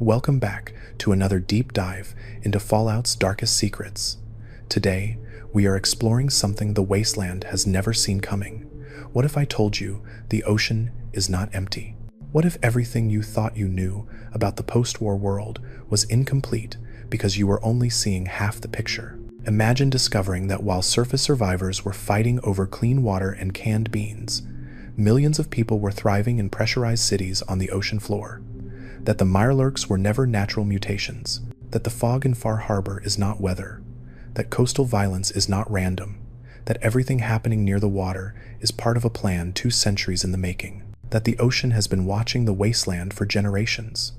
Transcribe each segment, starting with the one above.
Welcome back to another deep dive into Fallout's darkest secrets. Today, we are exploring something the Wasteland has never seen coming. What if I told you the ocean is not empty? What if everything you thought you knew about the post-war world was incomplete because you were only seeing half the picture? Imagine discovering that while surface survivors were fighting over clean water and canned beans, millions of people were thriving in pressurized cities on the ocean floor. That the Mirelurks were never natural mutations, that the fog in Far Harbor is not weather, that coastal violence is not random, that everything happening near the water is part of a plan 2 centuries in the making, that the ocean has been watching the Wasteland for generations,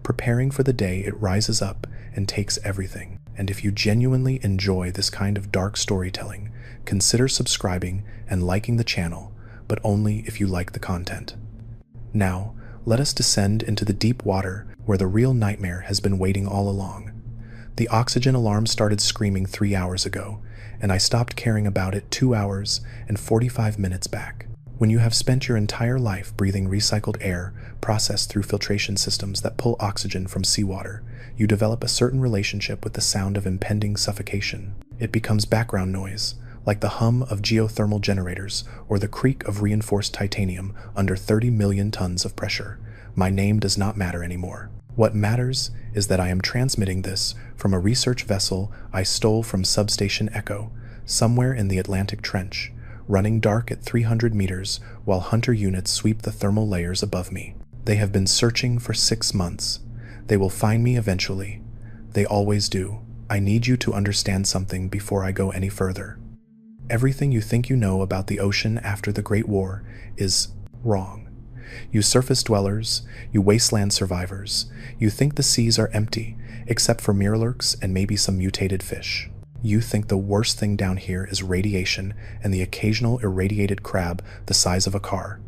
preparing for the day it rises up and takes everything. And if you genuinely enjoy this kind of dark storytelling, consider subscribing and liking the channel, but only if you like the content. Now, let us descend into the deep water where the real nightmare has been waiting all along. The oxygen alarm started screaming 3 hours ago, and I stopped caring about it 2 hours and 45 minutes back. When you have spent your entire life breathing recycled air processed through filtration systems that pull oxygen from seawater, you develop a certain relationship with the sound of impending suffocation. It becomes background noise, like the hum of geothermal generators or the creak of reinforced titanium under 30 million tons of pressure. My name does not matter anymore. What matters is that I am transmitting this from a research vessel I stole from Substation Echo, somewhere in the Atlantic Trench, running dark at 300 meters while hunter units sweep the thermal layers above me. They have been searching for 6 months. They will find me eventually. They always do. I need you to understand something before I go any further. Everything you think you know about the ocean after the Great War is wrong. You surface dwellers, you wasteland survivors, you think the seas are empty, except for mirelurks and maybe some mutated fish. You think the worst thing down here is radiation and the occasional irradiated crab the size of a car.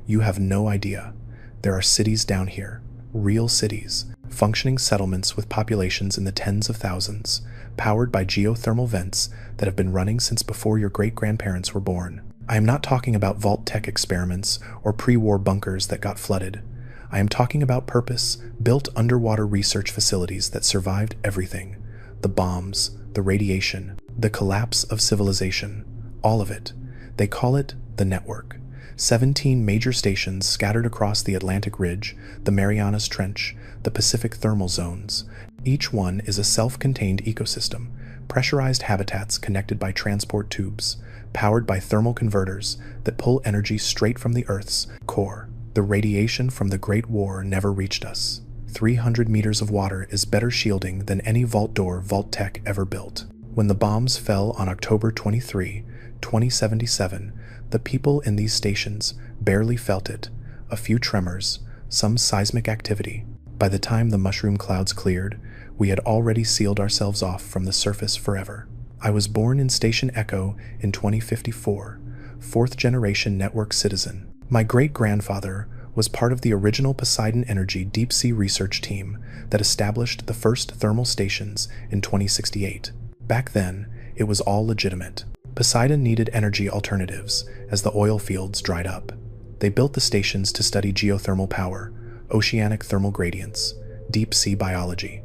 You have no idea. There are cities down here, real cities, functioning settlements with populations in the tens of thousands, powered by geothermal vents that have been running since before your great-grandparents were born. I am not talking about Vault-Tec experiments or pre-war bunkers that got flooded. I am talking about purpose-built underwater research facilities that survived everything. The bombs, the radiation, the collapse of civilization, all of it. They call it the network. 17 major stations scattered across the Atlantic Ridge, the Marianas Trench, the Pacific thermal zones. Each one is a self-contained ecosystem, pressurized habitats connected by transport tubes, powered by thermal converters that pull energy straight from the Earth's core. The radiation from the Great War never reached us. 300 meters of water is better shielding than any vault door Vault-Tec ever built. When the bombs fell on October 23, 2077, the people in these stations barely felt it. A few tremors, some seismic activity. By the time the mushroom clouds cleared, we had already sealed ourselves off from the surface forever. I was born in Station Echo in 2054, 4th-generation network citizen. My great-grandfather was part of the original Poseidon Energy deep-sea research team that established the first thermal stations in 2068. Back then, it was all legitimate. Poseidon needed energy alternatives as the oil fields dried up. They built the stations to study geothermal power, oceanic thermal gradients, deep-sea biology.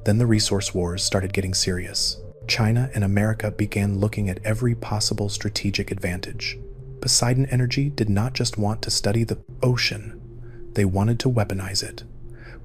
Then the resource wars started getting serious. China and America began looking at every possible strategic advantage. Poseidon Energy did not just want to study the ocean, they wanted to weaponize it.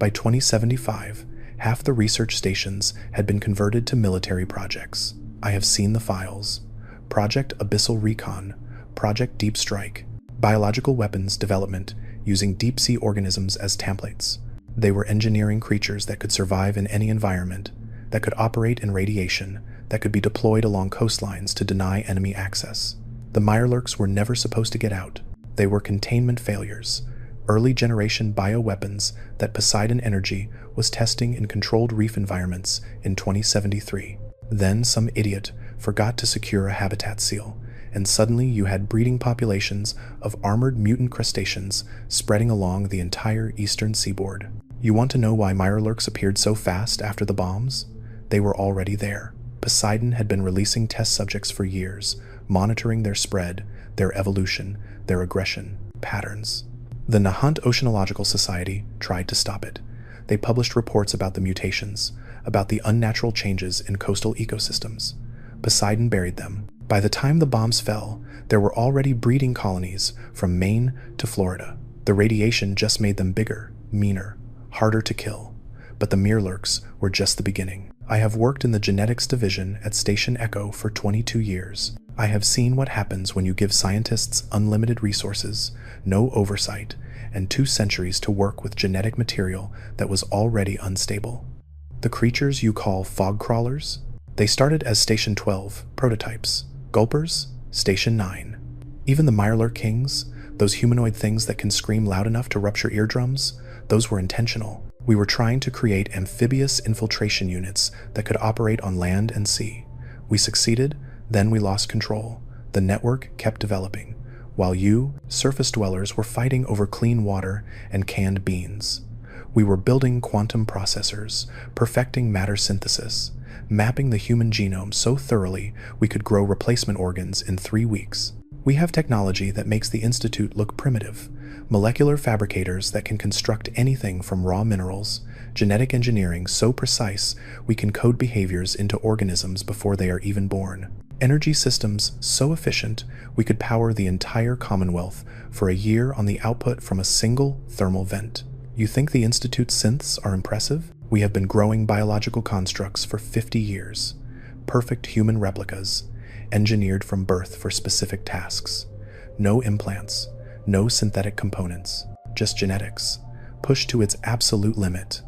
By 2075, half the research stations had been converted to military projects. I have seen the files. Project Abyssal Recon, Project Deep Strike, biological weapons development using deep-sea organisms as templates. They were engineering creatures that could survive in any environment, that could operate in radiation, that could be deployed along coastlines to deny enemy access. The Mirelurks were never supposed to get out. They were containment failures, early-generation bioweapons that Poseidon Energy was testing in controlled reef environments in 2073. Then some idiot forgot to secure a habitat seal, and suddenly you had breeding populations of armored mutant crustaceans spreading along the entire eastern seaboard. You want to know why Mirelurks appeared so fast after the bombs? They were already there. Poseidon had been releasing test subjects for years, monitoring their spread, their evolution, their aggression patterns. The Nahant Oceanological Society tried to stop it. They published reports about the mutations, about the unnatural changes in coastal ecosystems. Poseidon buried them. By the time the bombs fell, there were already breeding colonies from Maine to Florida. The radiation just made them bigger, meaner, harder to kill. But the Mirrorlurks were just the beginning. I have worked in the genetics division at Station Echo for 22 years. I have seen what happens when you give scientists unlimited resources, no oversight, and 2 centuries to work with genetic material that was already unstable. The creatures you call fog crawlers? They started as Station 12 prototypes. Gulpers? Station 9. Even the Mirrorlurk Kings, those humanoid things that can scream loud enough to rupture eardrums, those were intentional. We were trying to create amphibious infiltration units that could operate on land and sea. We succeeded, then we lost control. The network kept developing, while you, surface dwellers, were fighting over clean water and canned beans. We were building quantum processors, perfecting matter synthesis, mapping the human genome so thoroughly we could grow replacement organs in 3 weeks. We have technology that makes the Institute look primitive, molecular fabricators that can construct anything from raw minerals, genetic engineering so precise we can code behaviors into organisms before they are even born, energy systems so efficient we could power the entire Commonwealth for a year on the output from a single thermal vent. You think the Institute's synths are impressive? We have been growing biological constructs for 50 years, perfect human replicas, engineered from birth for specific tasks. No implants, no synthetic components, just genetics, pushed to its absolute limit.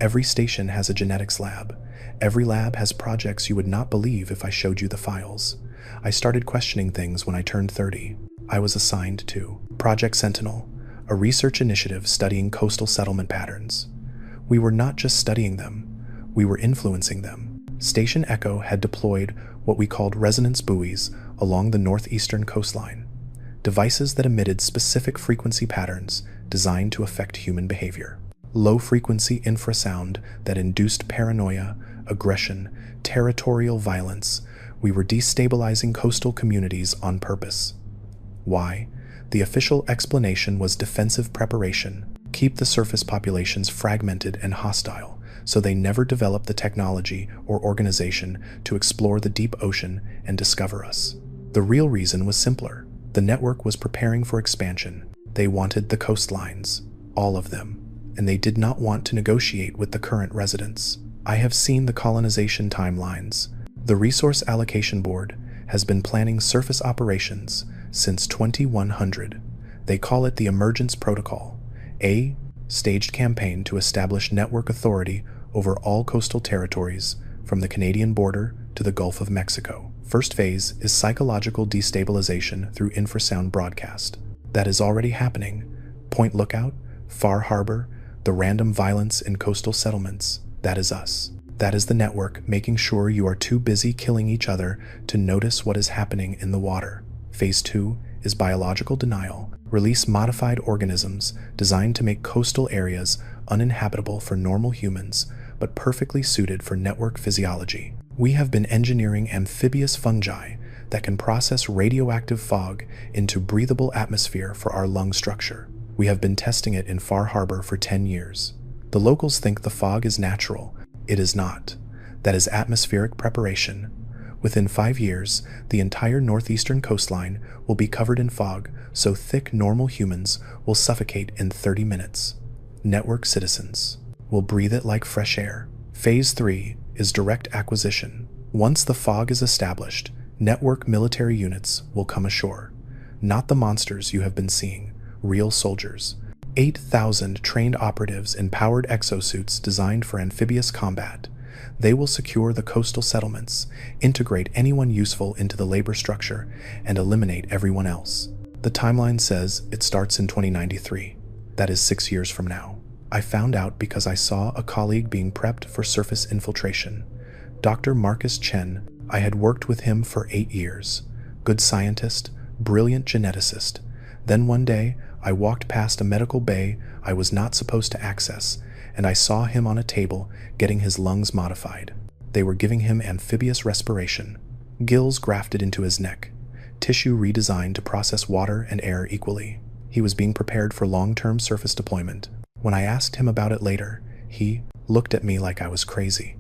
Every station has a genetics lab. Every lab has projects you would not believe if I showed you the files. I started questioning things when I turned 30. I was assigned to Project Sentinel, a research initiative studying coastal settlement patterns. We were not just studying them, we were influencing them. Station Echo had deployed what we called resonance buoys along the northeastern coastline, devices that emitted specific frequency patterns designed to affect human behavior. Low-frequency infrasound that induced paranoia, aggression, territorial violence. We were destabilizing coastal communities on purpose. Why? The official explanation was defensive preparation. Keep the surface populations fragmented and hostile, so they never develop the technology or organization to explore the deep ocean and discover us. The real reason was simpler. The network was preparing for expansion. They wanted the coastlines, all of them, and they did not want to negotiate with the current residents. I have seen the colonization timelines. The Resource Allocation Board has been planning surface operations since 2100. They call it the Emergence Protocol, a staged campaign to establish network authority over all coastal territories from the Canadian border to the Gulf of Mexico. First phase is psychological destabilization through infrasound broadcast. That is already happening. Point Lookout, Far Harbor, the random violence in coastal settlements. That is us. That is the network making sure you are too busy killing each other to notice what is happening in the water. Phase 2 is biological denial. Release modified organisms designed to make coastal areas uninhabitable for normal humans, but perfectly suited for network physiology. We have been engineering amphibious fungi that can process radioactive fog into breathable atmosphere for our lung structure. We have been testing it in Far Harbor for 10 years. The locals think the fog is natural. It is not. That is atmospheric preparation. Within 5 years, the entire northeastern coastline will be covered in fog so thick normal humans will suffocate in 30 minutes. Network citizens will breathe it like fresh air. Phase 3 is direct acquisition. Once the fog is established, network military units will come ashore. Not the monsters you have been seeing, real soldiers. 8,000 trained operatives in powered exosuits designed for amphibious combat. They will secure the coastal settlements, integrate anyone useful into the labor structure, and eliminate everyone else. The timeline says it starts in 2093. That is 6 years from now. I found out because I saw a colleague being prepped for surface infiltration. Dr. Marcus Chen. I had worked with him for 8 years. Good scientist, brilliant geneticist. Then one day, I walked past a medical bay I was not supposed to access, and I saw him on a table getting his lungs modified. They were giving him amphibious respiration, gills grafted into his neck, tissue redesigned to process water and air equally. He was being prepared for long-term surface deployment. When I asked him about it later, He looked at me like I was crazy.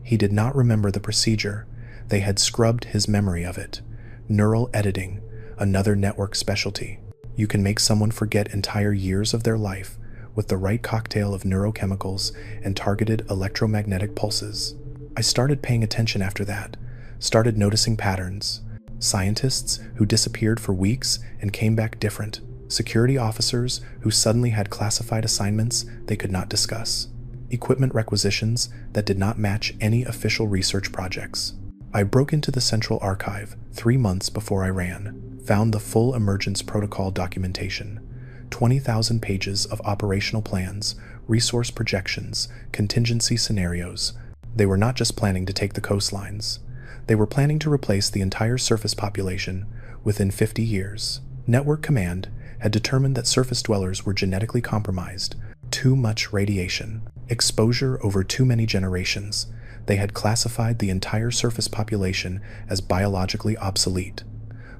He did not remember the procedure. They had scrubbed his memory of it. Neural editing, another network specialty. You can make someone forget entire years of their life with the right cocktail of neurochemicals and targeted electromagnetic pulses. I started paying attention after that, started noticing patterns. Scientists who disappeared for weeks and came back different. Security officers who suddenly had classified assignments they could not discuss. Equipment requisitions that did not match any official research projects. I broke into the Central Archive 3 months before I ran, found the full emergence protocol documentation, 20,000 pages of operational plans, resource projections, contingency scenarios. They were not just planning to take the coastlines. They were planning to replace the entire surface population within 50 years. Network Command had determined that surface dwellers were genetically compromised. Too much radiation, exposure over too many generations. They had classified the entire surface population as biologically obsolete.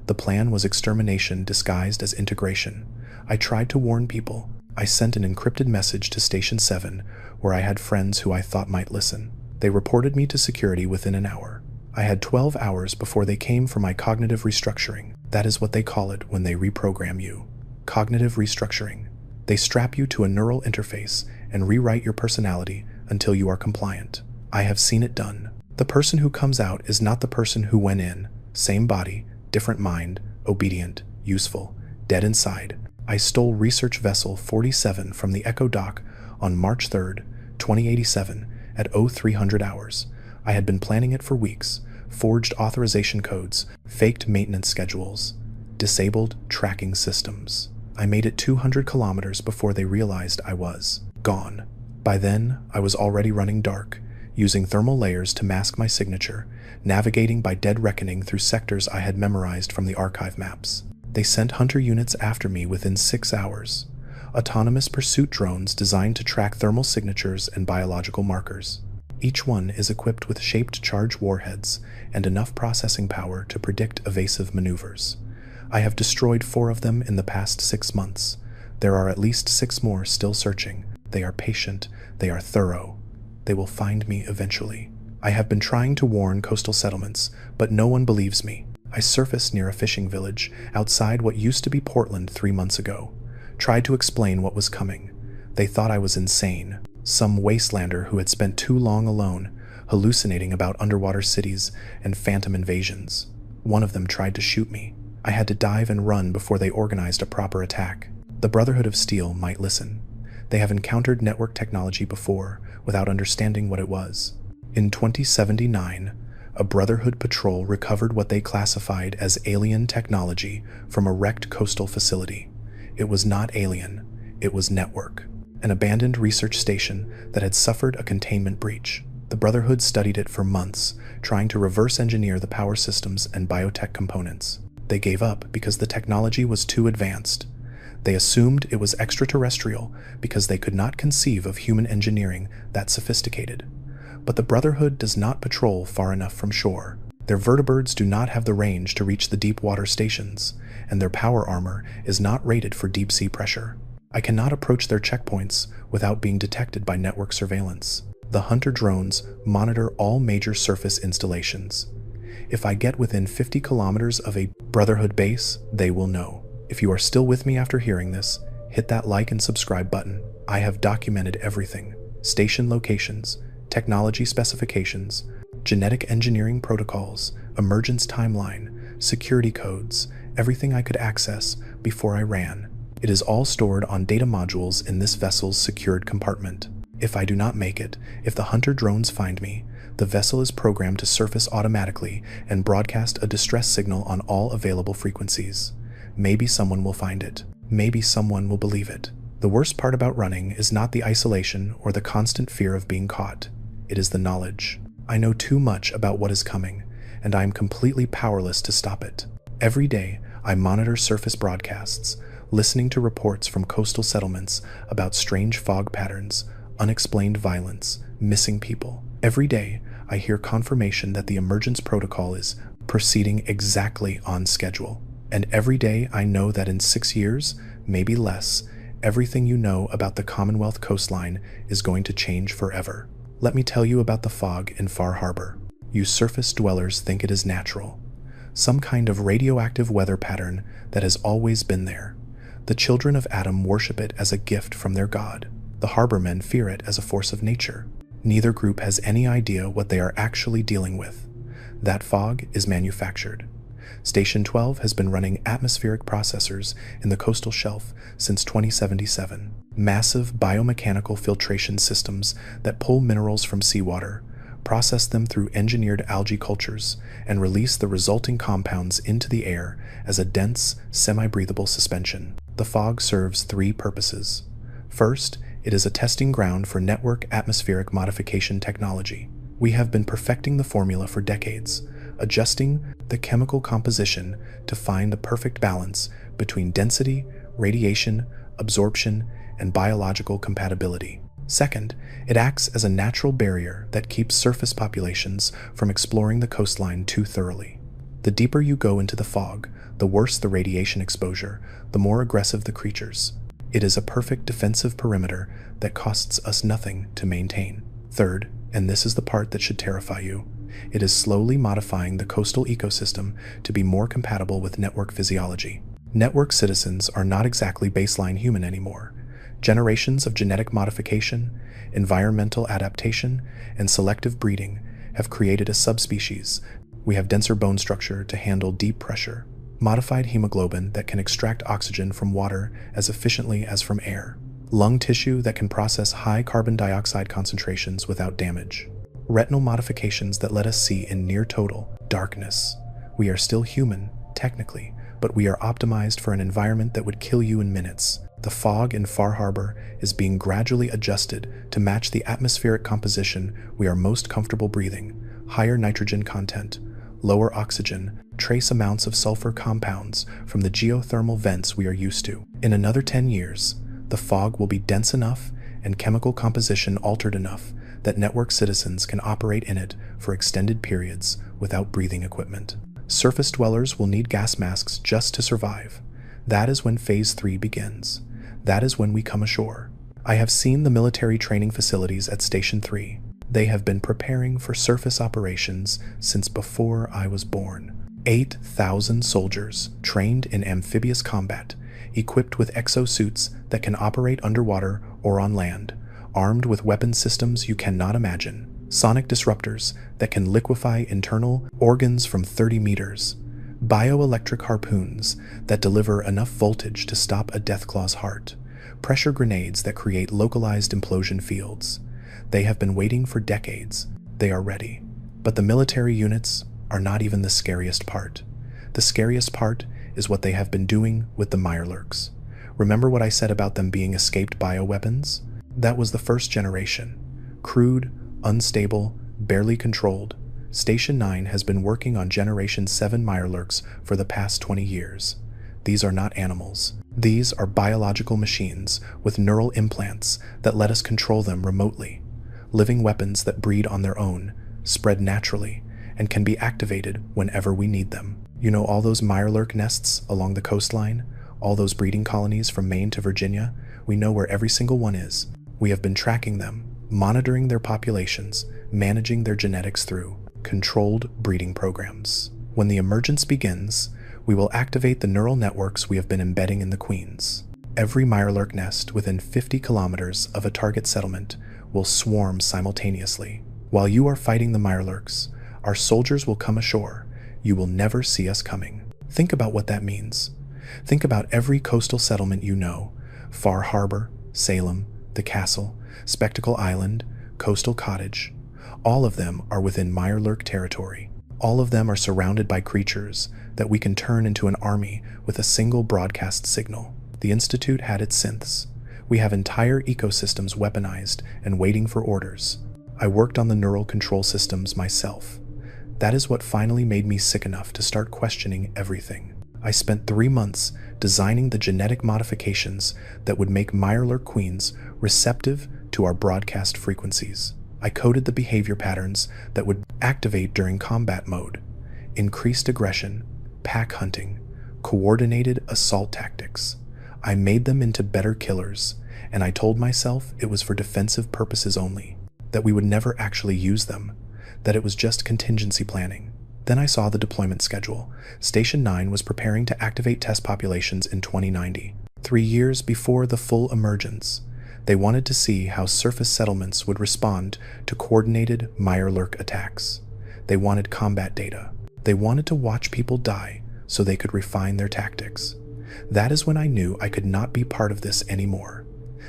The plan was extermination disguised as integration. I tried to warn people. I sent an encrypted message to Station 7, where I had friends who I thought might listen. They reported me to security within an hour. I had 12 hours before they came for my cognitive restructuring. That is what they call it when they reprogram you. Cognitive restructuring. They strap you to a neural interface and rewrite your personality until you are compliant. I have seen it done. The person who comes out is not the person who went in. Same body, different mind, obedient, useful, dead inside. I stole Research Vessel 47 from the Echo Dock on March 3rd, 2087 at 0300 hours. I had been planning it for weeks, forged authorization codes, faked maintenance schedules, disabled tracking systems. I made it 200 kilometers before they realized I was gone. By then, I was already running dark, using thermal layers to mask my signature, navigating by dead reckoning through sectors I had memorized from the archive maps. They sent hunter units after me within 6 hours. Autonomous pursuit drones designed to track thermal signatures and biological markers. Each one is equipped with shaped charge warheads and enough processing power to predict evasive maneuvers. I have destroyed 4 of them in the past 6 months. There are at least 6 more still searching. They are patient. They are thorough. They will find me eventually. I have been trying to warn coastal settlements, but no one believes me. I surfaced near a fishing village outside what used to be Portland 3 months ago. Tried to explain what was coming. They thought I was insane. Some wastelander who had spent too long alone, hallucinating about underwater cities and phantom invasions. One of them tried to shoot me. I had to dive and run before they organized a proper attack. The Brotherhood of Steel might listen. They have encountered network technology before, without understanding what it was. In 2079, a Brotherhood patrol recovered what they classified as alien technology from a wrecked coastal facility. It was not alien, it was network. An abandoned research station that had suffered a containment breach. The Brotherhood studied it for months, trying to reverse engineer the power systems and biotech components. They gave up because the technology was too advanced. They assumed it was extraterrestrial because they could not conceive of human engineering that sophisticated. But the Brotherhood does not patrol far enough from shore. Their vertibirds do not have the range to reach the deep water stations, and their power armor is not rated for deep sea pressure. I cannot approach their checkpoints without being detected by network surveillance. The hunter drones monitor all major surface installations. If I get within 50 kilometers of a Brotherhood base, they will know. If you are still with me after hearing this, hit that like and subscribe button. I have documented everything. Station locations, technology specifications, genetic engineering protocols, emergence timeline, security codes, everything I could access before I ran. It is all stored on data modules in this vessel's secured compartment. If I do not make it, if the hunter drones find me, the vessel is programmed to surface automatically and broadcast a distress signal on all available frequencies. Maybe someone will find it. Maybe someone will believe it. The worst part about running is not the isolation or the constant fear of being caught. It is the knowledge. I know too much about what is coming, and I am completely powerless to stop it. Every day, I monitor surface broadcasts, listening to reports from coastal settlements about strange fog patterns, unexplained violence, missing people. Every day, I hear confirmation that the emergence protocol is proceeding exactly on schedule. And every day I know that in 6 years, maybe less, everything you know about the Commonwealth coastline is going to change forever. Let me tell you about the fog in Far Harbor. You surface dwellers think it is natural, some kind of radioactive weather pattern that has always been there. The children of Adam worship it as a gift from their god. The harbormen fear it as a force of nature. Neither group has any idea what they are actually dealing with. That fog is manufactured. Station 12 has been running atmospheric processors in the coastal shelf since 2077. Massive biomechanical filtration systems that pull minerals from seawater, process them through engineered algae cultures, and release the resulting compounds into the air as a dense, semi-breathable suspension. The fog serves three purposes. First, it is a testing ground for network atmospheric modification technology. We have been perfecting the formula for decades, adjusting the chemical composition to find the perfect balance between density, radiation, absorption, and biological compatibility. Second, it acts as a natural barrier that keeps surface populations from exploring the coastline too thoroughly. The deeper you go into the fog, the worse the radiation exposure, the more aggressive the creatures. It is a perfect defensive perimeter that costs us nothing to maintain. Third, and this is the part that should terrify you, it is slowly modifying the coastal ecosystem to be more compatible with network physiology. Network citizens are not exactly baseline human anymore. Generations of genetic modification, environmental adaptation, and selective breeding have created a subspecies. We have denser bone structure to handle deep pressure, modified hemoglobin that can extract oxygen from water as efficiently as from air, lung tissue that can process high carbon dioxide concentrations without damage, retinal modifications that let us see in near total darkness. We are still human, technically, but we are optimized for an environment that would kill you in minutes. The fog in Far Harbor is being gradually adjusted to match the atmospheric composition we are most comfortable breathing: higher nitrogen content, lower oxygen, trace amounts of sulfur compounds from the geothermal vents we are used to. In another 10 years, the fog will be dense enough and chemical composition altered enough that network citizens can operate in it for extended periods without breathing equipment. Surface dwellers will need gas masks just to survive. That is when Phase 3 begins. That is when we come ashore. I have seen the military training facilities at Station 3. They have been preparing for surface operations since before I was born. 8,000 soldiers trained in amphibious combat, equipped with exosuits that can operate underwater or on land, armed with weapon systems you cannot imagine, sonic disruptors that can liquefy internal organs from 30 meters, bioelectric harpoons that deliver enough voltage to stop a Deathclaw's heart, pressure grenades that create localized implosion fields. They have been waiting for decades. They are ready. But the military units are not even the scariest part. The scariest part is what they have been doing with the Mirelurks. Remember what I said about them being escaped bioweapons? That was the first generation. Crude, unstable, barely controlled. Station 9 has been working on Generation 7 Mirelurks for the past 20 years. These are not animals. These are biological machines with neural implants that let us control them remotely. Living weapons that breed on their own, spread naturally, and can be activated whenever we need them. You know all those Mirelurk nests along the coastline? All those breeding colonies from Maine to Virginia? We know where every single one is. We have been tracking them, monitoring their populations, managing their genetics through controlled breeding programs. When the emergence begins, we will activate the neural networks we have been embedding in the queens. Every Mirelurk nest within 50 kilometers of a target settlement will swarm simultaneously. While you are fighting the Mirelurks, our soldiers will come ashore. You will never see us coming. Think about what that means. Think about every coastal settlement you know: Far Harbor, Salem, the Castle, Spectacle Island, Coastal Cottage. All of them are within Mirelurk territory. All of them are surrounded by creatures that we can turn into an army with a single broadcast signal. The Institute had its synths. We have entire ecosystems weaponized and waiting for orders. I worked on the neural control systems myself. That is what finally made me sick enough to start questioning everything. I spent 3 months designing the genetic modifications that would make Mirelurk queens receptive to our broadcast frequencies. I coded the behavior patterns that would activate during combat mode: increased aggression, pack hunting, coordinated assault tactics. I made them into better killers, and I told myself it was for defensive purposes only, that we would never actually use them, that it was just contingency planning. Then I saw the deployment schedule. Station 9 was preparing to activate test populations in 2090, 3 years before the full emergence. They wanted to see how surface settlements would respond to coordinated Mirelurk attacks. They wanted combat data. They wanted to watch people die so they could refine their tactics. That is when I knew I could not be part of this anymore.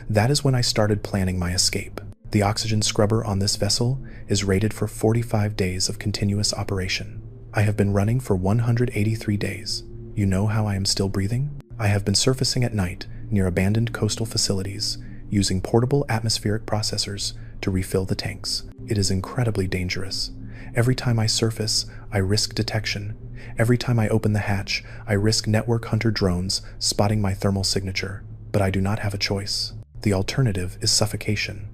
That is when I started planning my escape. The oxygen scrubber on this vessel is rated for 45 days of continuous operation. I have been running for 183 days. You know how I am still breathing? I have been surfacing at night near abandoned coastal facilities, using portable atmospheric processors to refill the tanks. It is incredibly dangerous. Every time I surface, I risk detection. Every time I open the hatch, I risk network hunter drones spotting my thermal signature. But I do not have a choice. The alternative is suffocation.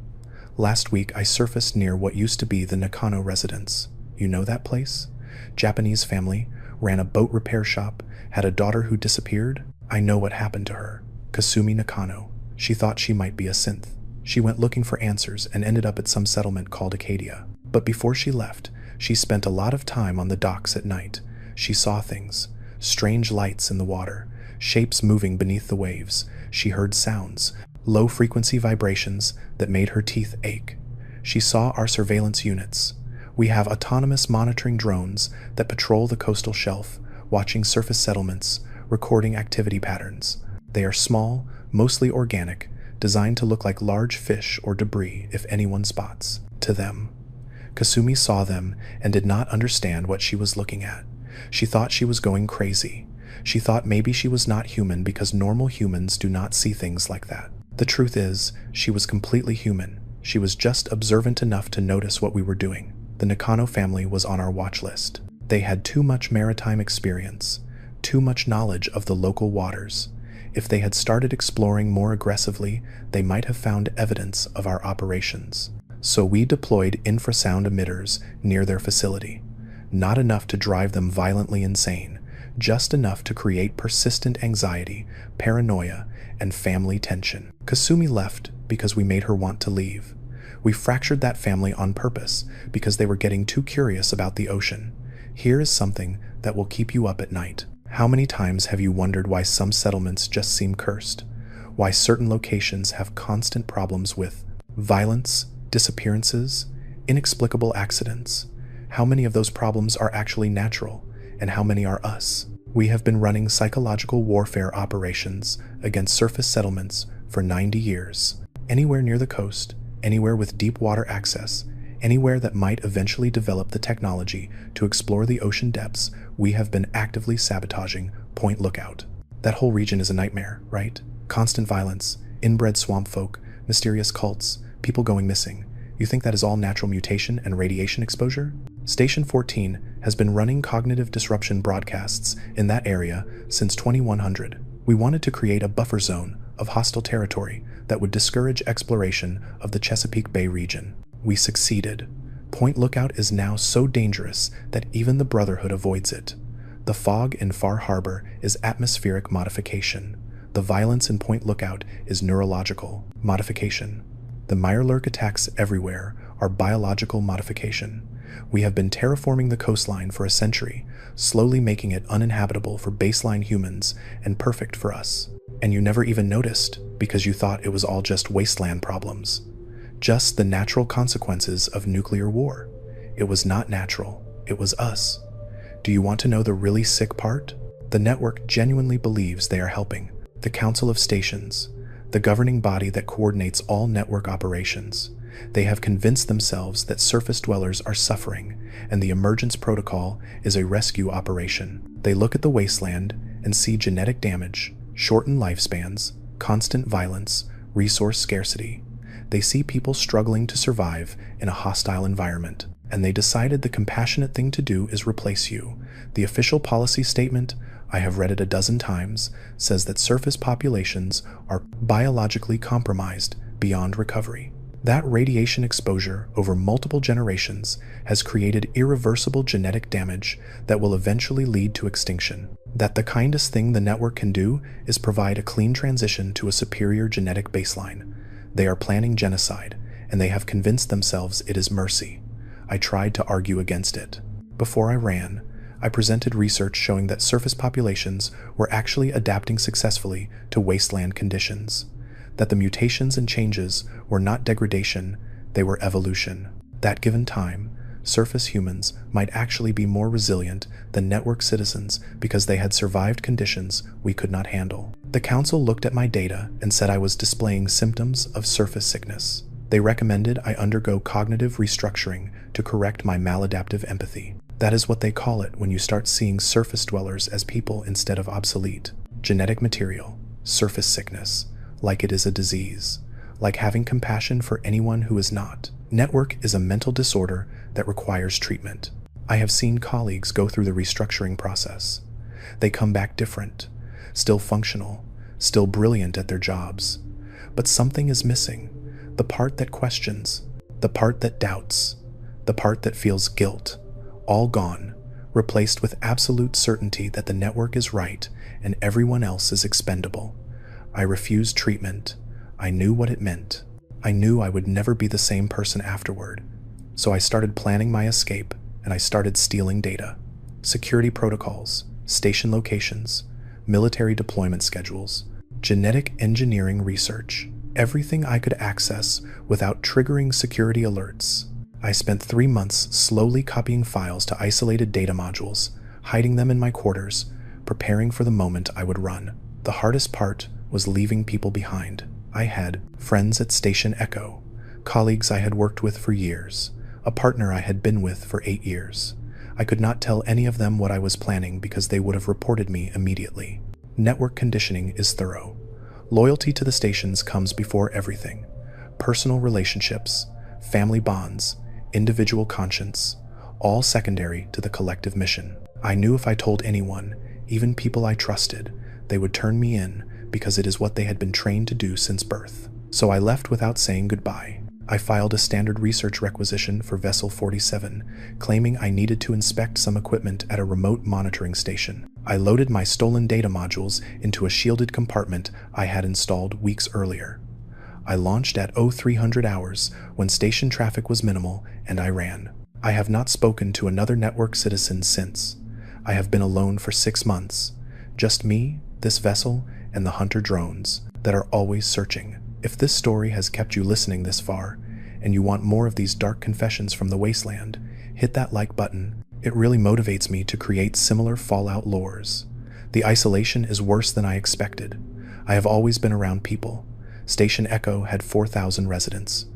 Last week, I surfaced near what used to be the Nakano residence. You know that place? Japanese family, ran a boat repair shop, had a daughter who disappeared. I know what happened to her. Kasumi Nakano. She thought she might be a synth. She went looking for answers and ended up at some settlement called Acadia. But before she left, she spent a lot of time on the docks at night. She saw things, strange lights in the water, shapes moving beneath the waves. She heard sounds, low-frequency vibrations that made her teeth ache. She saw our surveillance units. We have autonomous monitoring drones that patrol the coastal shelf, watching surface settlements, recording activity patterns. They are small, mostly organic, designed to look like large fish or debris if anyone spots. To them. Kasumi saw them and did not understand what she was looking at. She thought she was going crazy. She thought maybe she was not human because normal humans do not see things like that. The truth is, she was completely human. She was just observant enough to notice what we were doing. The Nakano family was on our watch list. They had too much maritime experience, too much knowledge of the local waters. If they had started exploring more aggressively, they might have found evidence of our operations. So we deployed infrasound emitters near their facility. Not enough to drive them violently insane, just enough to create persistent anxiety, paranoia, and family tension. Kasumi left because we made her want to leave. We fractured that family on purpose because they were getting too curious about the ocean. Here is something that will keep you up at night. How many times have you wondered why some settlements just seem cursed? Why certain locations have constant problems with violence, disappearances, inexplicable accidents? How many of those problems are actually natural, and how many are us? We have been running psychological warfare operations against surface settlements for 90 years. Anywhere near the coast, anywhere with deep water access, anywhere that might eventually develop the technology to explore the ocean depths, we have been actively sabotaging Point Lookout. That whole region is a nightmare, right? Constant violence, inbred swamp folk, mysterious cults, people going missing. You think that is all natural mutation and radiation exposure? Station 14 has been running cognitive disruption broadcasts in that area since 2100. We wanted to create a buffer zone of hostile territory that would discourage exploration of the Chesapeake Bay region. We succeeded. Point Lookout is now so dangerous that even the Brotherhood avoids it. The fog in Far Harbor is atmospheric modification. The violence in Point Lookout is neurological modification. The Mirelurk attacks everywhere are biological modification. We have been terraforming the coastline for a century, slowly making it uninhabitable for baseline humans and perfect for us. And you never even noticed because you thought it was all just wasteland problems. Just the natural consequences of nuclear war. It was not natural. It was us. Do you want to know the really sick part? The network genuinely believes they are helping. The Council of Stations, the governing body that coordinates all network operations. They have convinced themselves that surface dwellers are suffering, and the emergence protocol is a rescue operation. They look at the wasteland and see genetic damage, shortened lifespans, constant violence, resource scarcity. They see people struggling to survive in a hostile environment, and they decided the compassionate thing to do is replace you. The official policy statement, I have read it a dozen times, says that surface populations are biologically compromised beyond recovery. That radiation exposure over multiple generations has created irreversible genetic damage that will eventually lead to extinction. That the kindest thing the network can do is provide a clean transition to a superior genetic baseline. They are planning genocide, and they have convinced themselves it is mercy. I tried to argue against it. Before I ran, I presented research showing that surface populations were actually adapting successfully to wasteland conditions. That the mutations and changes were not degradation, they were evolution. That given time, surface humans might actually be more resilient than network citizens because they had survived conditions we could not handle. The council looked at my data and said I was displaying symptoms of surface sickness. They recommended I undergo cognitive restructuring to correct my maladaptive empathy. That is what they call it when you start seeing surface dwellers as people instead of obsolete. Genetic material, surface sickness, like it is a disease, like having compassion for anyone who is not. Network is a mental disorder that requires treatment. I have seen colleagues go through the restructuring process. They come back different, still functional, still brilliant at their jobs. But something is missing. The part that questions, the part that doubts, the part that feels guilt. All gone, replaced with absolute certainty that the network is right and everyone else is expendable. I refused treatment. I knew what it meant. I knew I would never be the same person afterward. So I started planning my escape, and I started stealing data. Security protocols, station locations, military deployment schedules, genetic engineering research, everything I could access without triggering security alerts. I spent 3 months slowly copying files to isolated data modules, hiding them in my quarters, preparing for the moment I would run. The hardest part was leaving people behind. I had friends at Station Echo, colleagues I had worked with for years, a partner I had been with for 8 years. I could not tell any of them what I was planning because they would have reported me immediately. Network conditioning is thorough. Loyalty to the stations comes before everything. Personal relationships, family bonds, individual conscience, all secondary to the collective mission. I knew if I told anyone, even people I trusted, they would turn me in because it is what they had been trained to do since birth. So I left without saying goodbye. I filed a standard research requisition for Vessel 47, claiming I needed to inspect some equipment at a remote monitoring station. I loaded my stolen data modules into a shielded compartment I had installed weeks earlier. I launched at 0300 hours when station traffic was minimal, and I ran. I have not spoken to another network citizen since. I have been alone for 6 months. Just me, this vessel, and the hunter drones that are always searching. If this story has kept you listening this far, and you want more of these dark confessions from the Wasteland, hit that like button. It really motivates me to create similar Fallout lores. The isolation is worse than I expected. I have always been around people. Station Echo had 4,000 residents.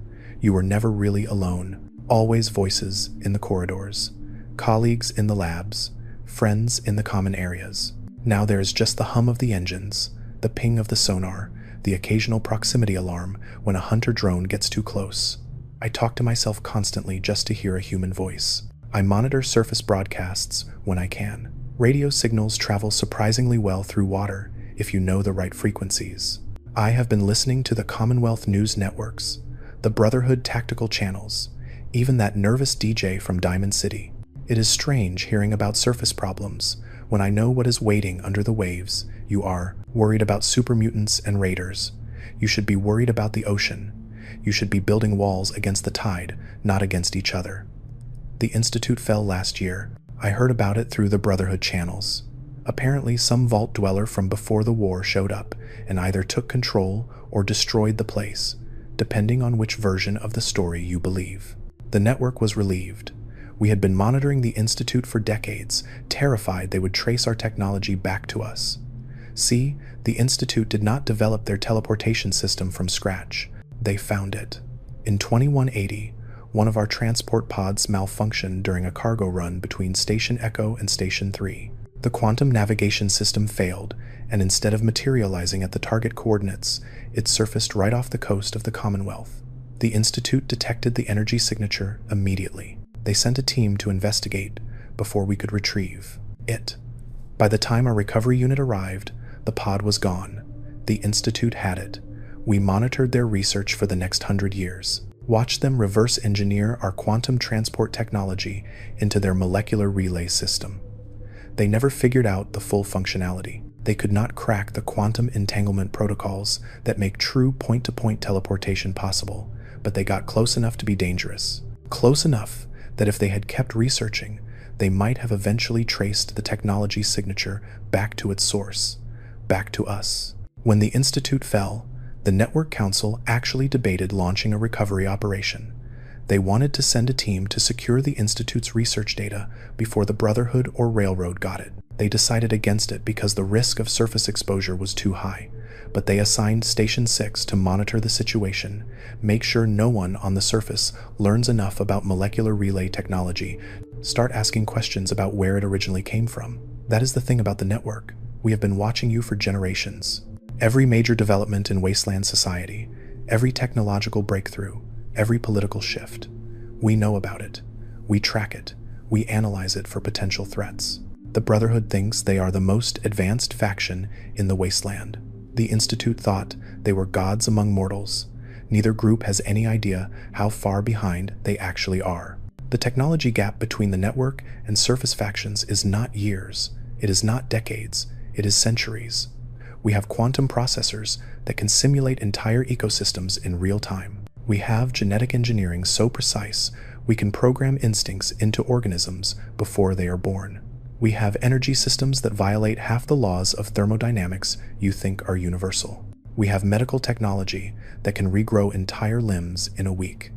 You were never really alone. Always voices in the corridors, colleagues in the labs, friends in the common areas. Now there is just the hum of the engines, the ping of the sonar, the occasional proximity alarm when a hunter drone gets too close. I talk to myself constantly just to hear a human voice. I monitor surface broadcasts when I can. Radio signals travel surprisingly well through water if you know the right frequencies. I have been listening to the Commonwealth News networks, the Brotherhood tactical channels, even that nervous DJ from Diamond City. It is strange hearing about surface problems when I know what is waiting under the waves. You are worried about super mutants and raiders. You should be worried about the ocean. You should be building walls against the tide, not against each other. The Institute fell last year. I heard about it through the Brotherhood channels. Apparently some vault dweller from before the war showed up and either took control or destroyed the place, depending on which version of the story you believe. The network was relieved. We had been monitoring the Institute for decades, terrified they would trace our technology back to us. See, the Institute did not develop their teleportation system from scratch. They found it. In 2180, one of our transport pods malfunctioned during a cargo run between Station Echo and Station 3. The quantum navigation system failed, and instead of materializing at the target coordinates, it surfaced right off the coast of the Commonwealth. The Institute detected the energy signature immediately. They sent a team to investigate before we could retrieve it. By the time our recovery unit arrived, the pod was gone. The Institute had it. We monitored their research for the next 100 years. Watch them reverse engineer our quantum transport technology into their molecular relay system. They never figured out the full functionality. They could not crack the quantum entanglement protocols that make true point-to-point teleportation possible, but they got close enough to be dangerous. Close enough that if they had kept researching, they might have eventually traced the technology's signature back to its source, back to us. When the Institute fell, the Network Council actually debated launching a recovery operation. They wanted to send a team to secure the Institute's research data before the Brotherhood or Railroad got it. They decided against it because the risk of surface exposure was too high, but they assigned Station 6 to monitor the situation, make sure no one on the surface learns enough about molecular relay technology, start asking questions about where it originally came from. That is the thing about the network. We have been watching you for generations. Every major development in Wasteland society, every technological breakthrough, every political shift. We know about it. We track it. We analyze it for potential threats. The Brotherhood thinks they are the most advanced faction in the Wasteland. The Institute thought they were gods among mortals. Neither group has any idea how far behind they actually are. The technology gap between the network and surface factions is not years. It is not decades. It is centuries. We have quantum processors that can simulate entire ecosystems in real time. We have genetic engineering so precise we can program instincts into organisms before they are born. We have energy systems that violate half the laws of thermodynamics you think are universal. We have medical technology that can regrow entire limbs in a week.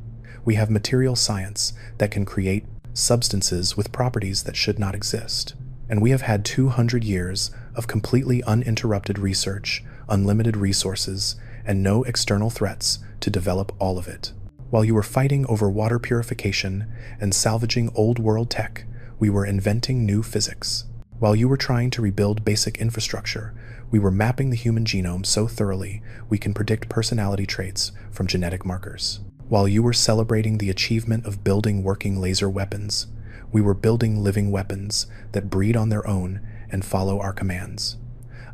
We have material science that can create substances with properties that should not exist. And we have had 200 years of completely uninterrupted research, unlimited resources, and no external threats to develop all of it. While you were fighting over water purification and salvaging old world tech, we were inventing new physics. While you were trying to rebuild basic infrastructure, we were mapping the human genome so thoroughly we can predict personality traits from genetic markers. While you were celebrating the achievement of building working laser weapons, we were building living weapons that breed on their own and follow our commands.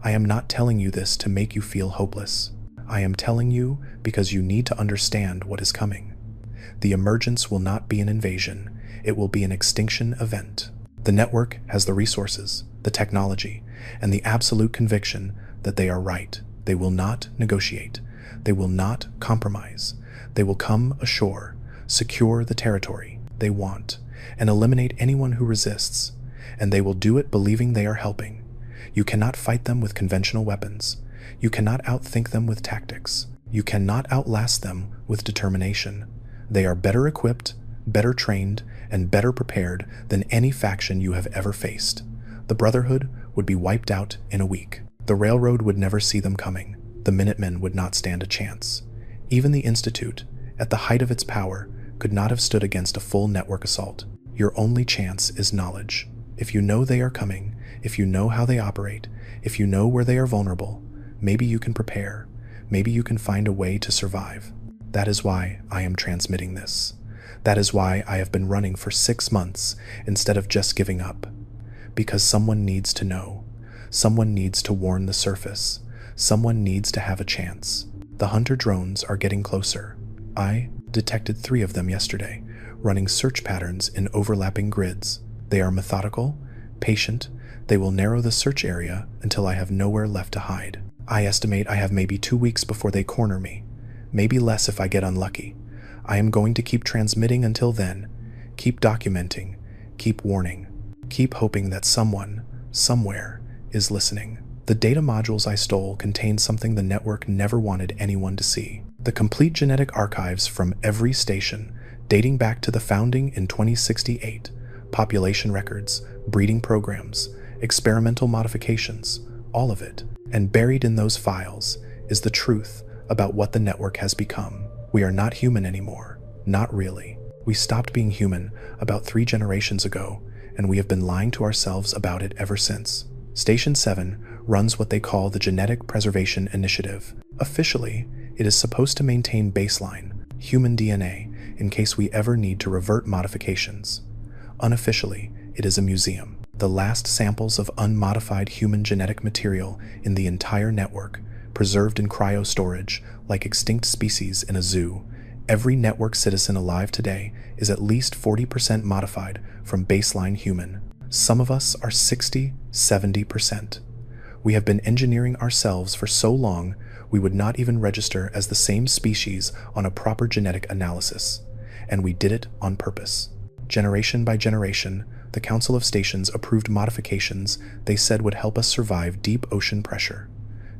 I am not telling you this to make you feel hopeless. I am telling you because you need to understand what is coming. The emergence will not be an invasion. It will be an extinction event. The network has the resources, the technology, and the absolute conviction that they are right. They will not negotiate. They will not compromise. They will come ashore, secure the territory they want, and eliminate anyone who resists. And they will do it believing they are helping. You cannot fight them with conventional weapons. You cannot outthink them with tactics. You cannot outlast them with determination. They are better equipped, better trained, and better prepared than any faction you have ever faced. The Brotherhood would be wiped out in a week. The Railroad would never see them coming. The Minutemen would not stand a chance. Even the Institute, at the height of its power, could not have stood against a full network assault. Your only chance is knowledge. If you know they are coming, if you know how they operate, if you know where they are vulnerable, maybe you can prepare. Maybe you can find a way to survive. That is why I am transmitting this. That is why I have been running for 6 months instead of just giving up. Because someone needs to know. Someone needs to warn the surface. Someone needs to have a chance. The hunter drones are getting closer. I detected 3 of them yesterday, running search patterns in overlapping grids. They are methodical, patient. They will narrow the search area until I have nowhere left to hide. I estimate I have maybe 2 weeks before they corner me. Maybe less if I get unlucky. I am going to keep transmitting until then. Keep documenting. Keep warning. Keep hoping that someone, somewhere, is listening. The data modules I stole contained something the network never wanted anyone to see. The complete genetic archives from every station, dating back to the founding in 2068, population records, breeding programs, experimental modifications, all of it. And buried in those files is the truth about what the network has become. We are not human anymore. Not really. We stopped being human about 3 generations ago, and we have been lying to ourselves about it ever since. Station 7 runs what they call the Genetic Preservation Initiative. Officially, it is supposed to maintain baseline, human DNA, in case we ever need to revert modifications. Unofficially, it is a museum. The last samples of unmodified human genetic material in the entire network, preserved in cryo storage like extinct species in a zoo, Every network citizen alive today is at least 40% modified from baseline human. Some of us are 60, 70%. We have been engineering ourselves for so long, we would not even register as the same species on a proper genetic analysis. And we did it on purpose. Generation by generation, the Council of Stations approved modifications they said would help us survive deep ocean pressure.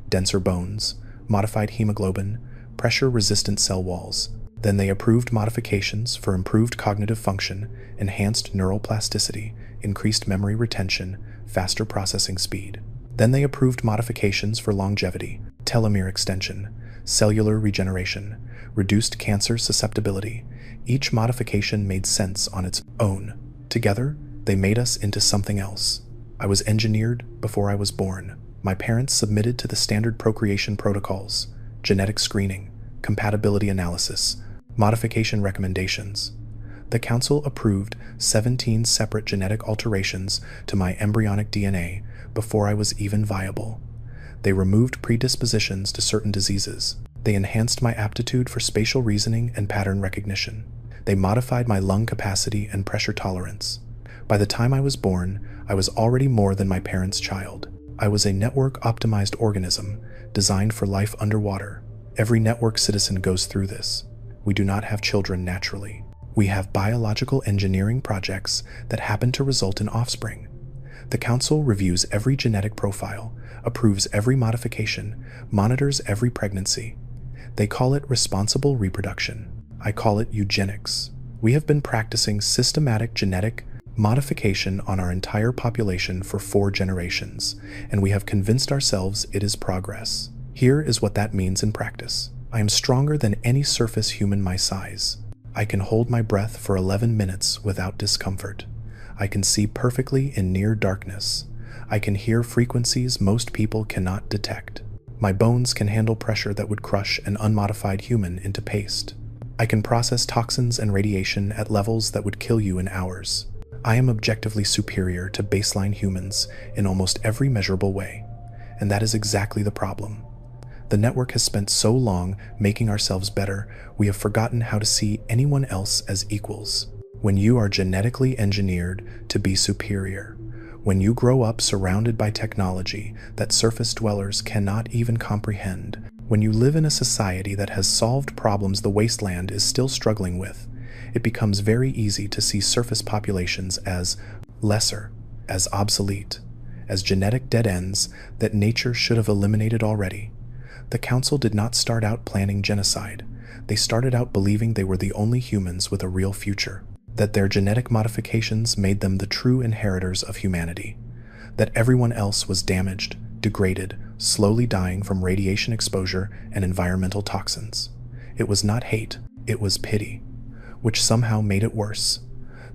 Denser bones, modified hemoglobin, pressure-resistant cell walls. Then they approved modifications for improved cognitive function, enhanced neural plasticity, increased memory retention, faster processing speed. Then they approved modifications for longevity, telomere extension, cellular regeneration, reduced cancer susceptibility. Each modification made sense on its own. Together, they made us into something else. I was engineered before I was born. My parents submitted to the standard procreation protocols, genetic screening, compatibility analysis, modification recommendations. The Council approved 17 separate genetic alterations to my embryonic DNA before I was even viable. They removed predispositions to certain diseases. They enhanced my aptitude for spatial reasoning and pattern recognition. They modified my lung capacity and pressure tolerance. By the time I was born, I was already more than my parents' child. I was a network-optimized organism designed for life underwater. Every network citizen goes through this. We do not have children naturally. We have biological engineering projects that happen to result in offspring. The Council reviews every genetic profile, approves every modification, monitors every pregnancy. They call it responsible reproduction. I call it eugenics. We have been practicing systematic genetic modification on our entire population for 4 generations, and we have convinced ourselves it is progress. Here is what that means in practice. I am stronger than any surface human my size. I can hold my breath for 11 minutes without discomfort. I can see perfectly in near darkness. I can hear frequencies most people cannot detect. My bones can handle pressure that would crush an unmodified human into paste. I can process toxins and radiation at levels that would kill you in hours. I am objectively superior to baseline humans in almost every measurable way, and that is exactly the problem. The network has spent so long making ourselves better, we have forgotten how to see anyone else as equals. When you are genetically engineered to be superior, when you grow up surrounded by technology that surface dwellers cannot even comprehend, when you live in a society that has solved problems the Wasteland is still struggling with, it becomes very easy to see surface populations as lesser, as obsolete, as genetic dead ends that nature should have eliminated already. The Council did not start out planning genocide. They started out believing they were the only humans with a real future, that their genetic modifications made them the true inheritors of humanity, that everyone else was damaged, degraded, slowly dying from radiation exposure and environmental toxins. It was not hate, it was pity, which somehow made it worse.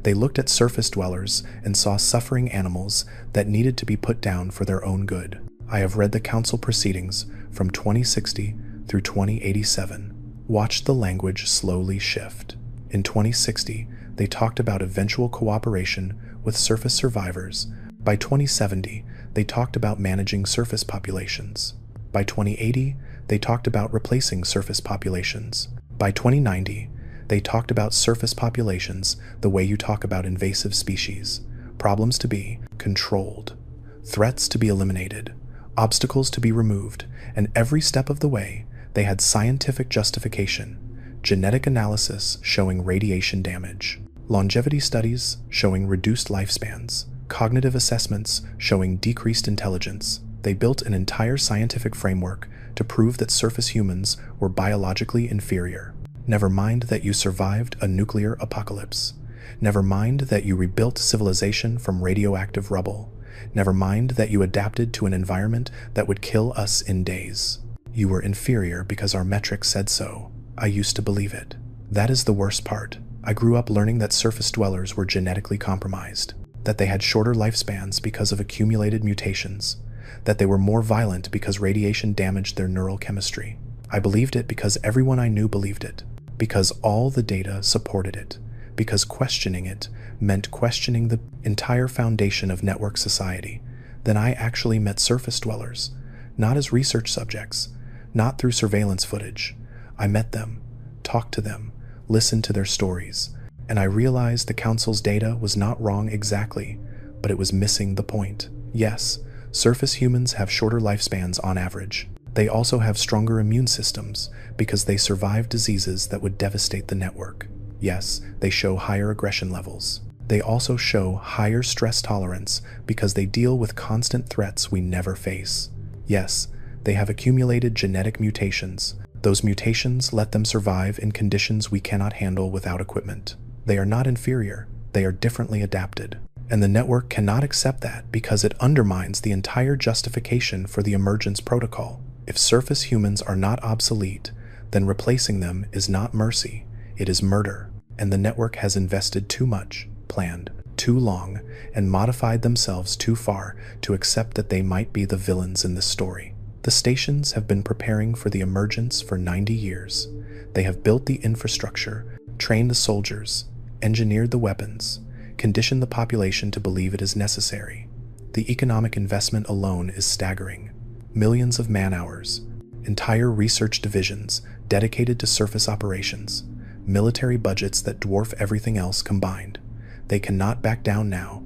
They looked at surface dwellers and saw suffering animals that needed to be put down for their own good. I have read the Council proceedings from 2060 through 2087. Watched the language slowly shift. In 2060, they talked about eventual cooperation with surface survivors. By 2070, they talked about managing surface populations. By 2080, they talked about replacing surface populations. By 2090, they talked about surface populations the way you talk about invasive species. Problems to be controlled, threats to be eliminated, obstacles to be removed, and every step of the way, they had scientific justification, genetic analysis showing radiation damage, longevity studies showing reduced lifespans, cognitive assessments showing decreased intelligence. They built an entire scientific framework to prove that surface humans were biologically inferior. Never mind that you survived a nuclear apocalypse. Never mind that you rebuilt civilization from radioactive rubble. Never mind that you adapted to an environment that would kill us in days. You were inferior because our metrics said so. I used to believe it. That is the worst part. I grew up learning that surface dwellers were genetically compromised, that they had shorter lifespans because of accumulated mutations, that they were more violent because radiation damaged their neural chemistry. I believed it because everyone I knew believed it, because all the data supported it, because questioning it meant questioning the entire foundation of network society. Then I actually met surface dwellers, not as research subjects, not through surveillance footage. I met them, talked to them, listened to their stories, and I realized the Council's data was not wrong exactly, but it was missing the point. Yes, surface humans have shorter lifespans on average. They also have stronger immune systems because they survive diseases that would devastate the network. Yes, they show higher aggression levels. They also show higher stress tolerance because they deal with constant threats we never face. Yes, they have accumulated genetic mutations. Those mutations let them survive in conditions we cannot handle without equipment. They are not inferior, they are differently adapted. And the network cannot accept that because it undermines the entire justification for the emergence protocol. If surface humans are not obsolete, then replacing them is not mercy, it is murder. And the network has invested too much, planned too long, and modified themselves too far to accept that they might be the villains in this story. The stations have been preparing for the emergence for 90 years. They have built the infrastructure, trained the soldiers, engineered the weapons, conditioned the population to believe it is necessary. The economic investment alone is staggering. Millions of man-hours, entire research divisions dedicated to surface operations, military budgets that dwarf everything else combined. They cannot back down now.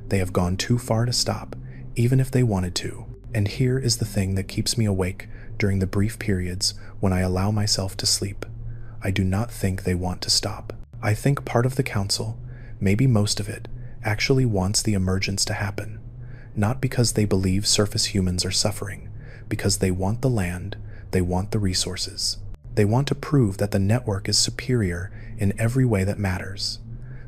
They have gone too far to stop, even if they wanted to. And here is the thing that keeps me awake during the brief periods when I allow myself to sleep. I do not think they want to stop. I think part of the Council, maybe most of it, actually wants the emergence to happen. Not because they believe surface humans are suffering, because they want the land, they want the resources. They want to prove that the network is superior in every way that matters.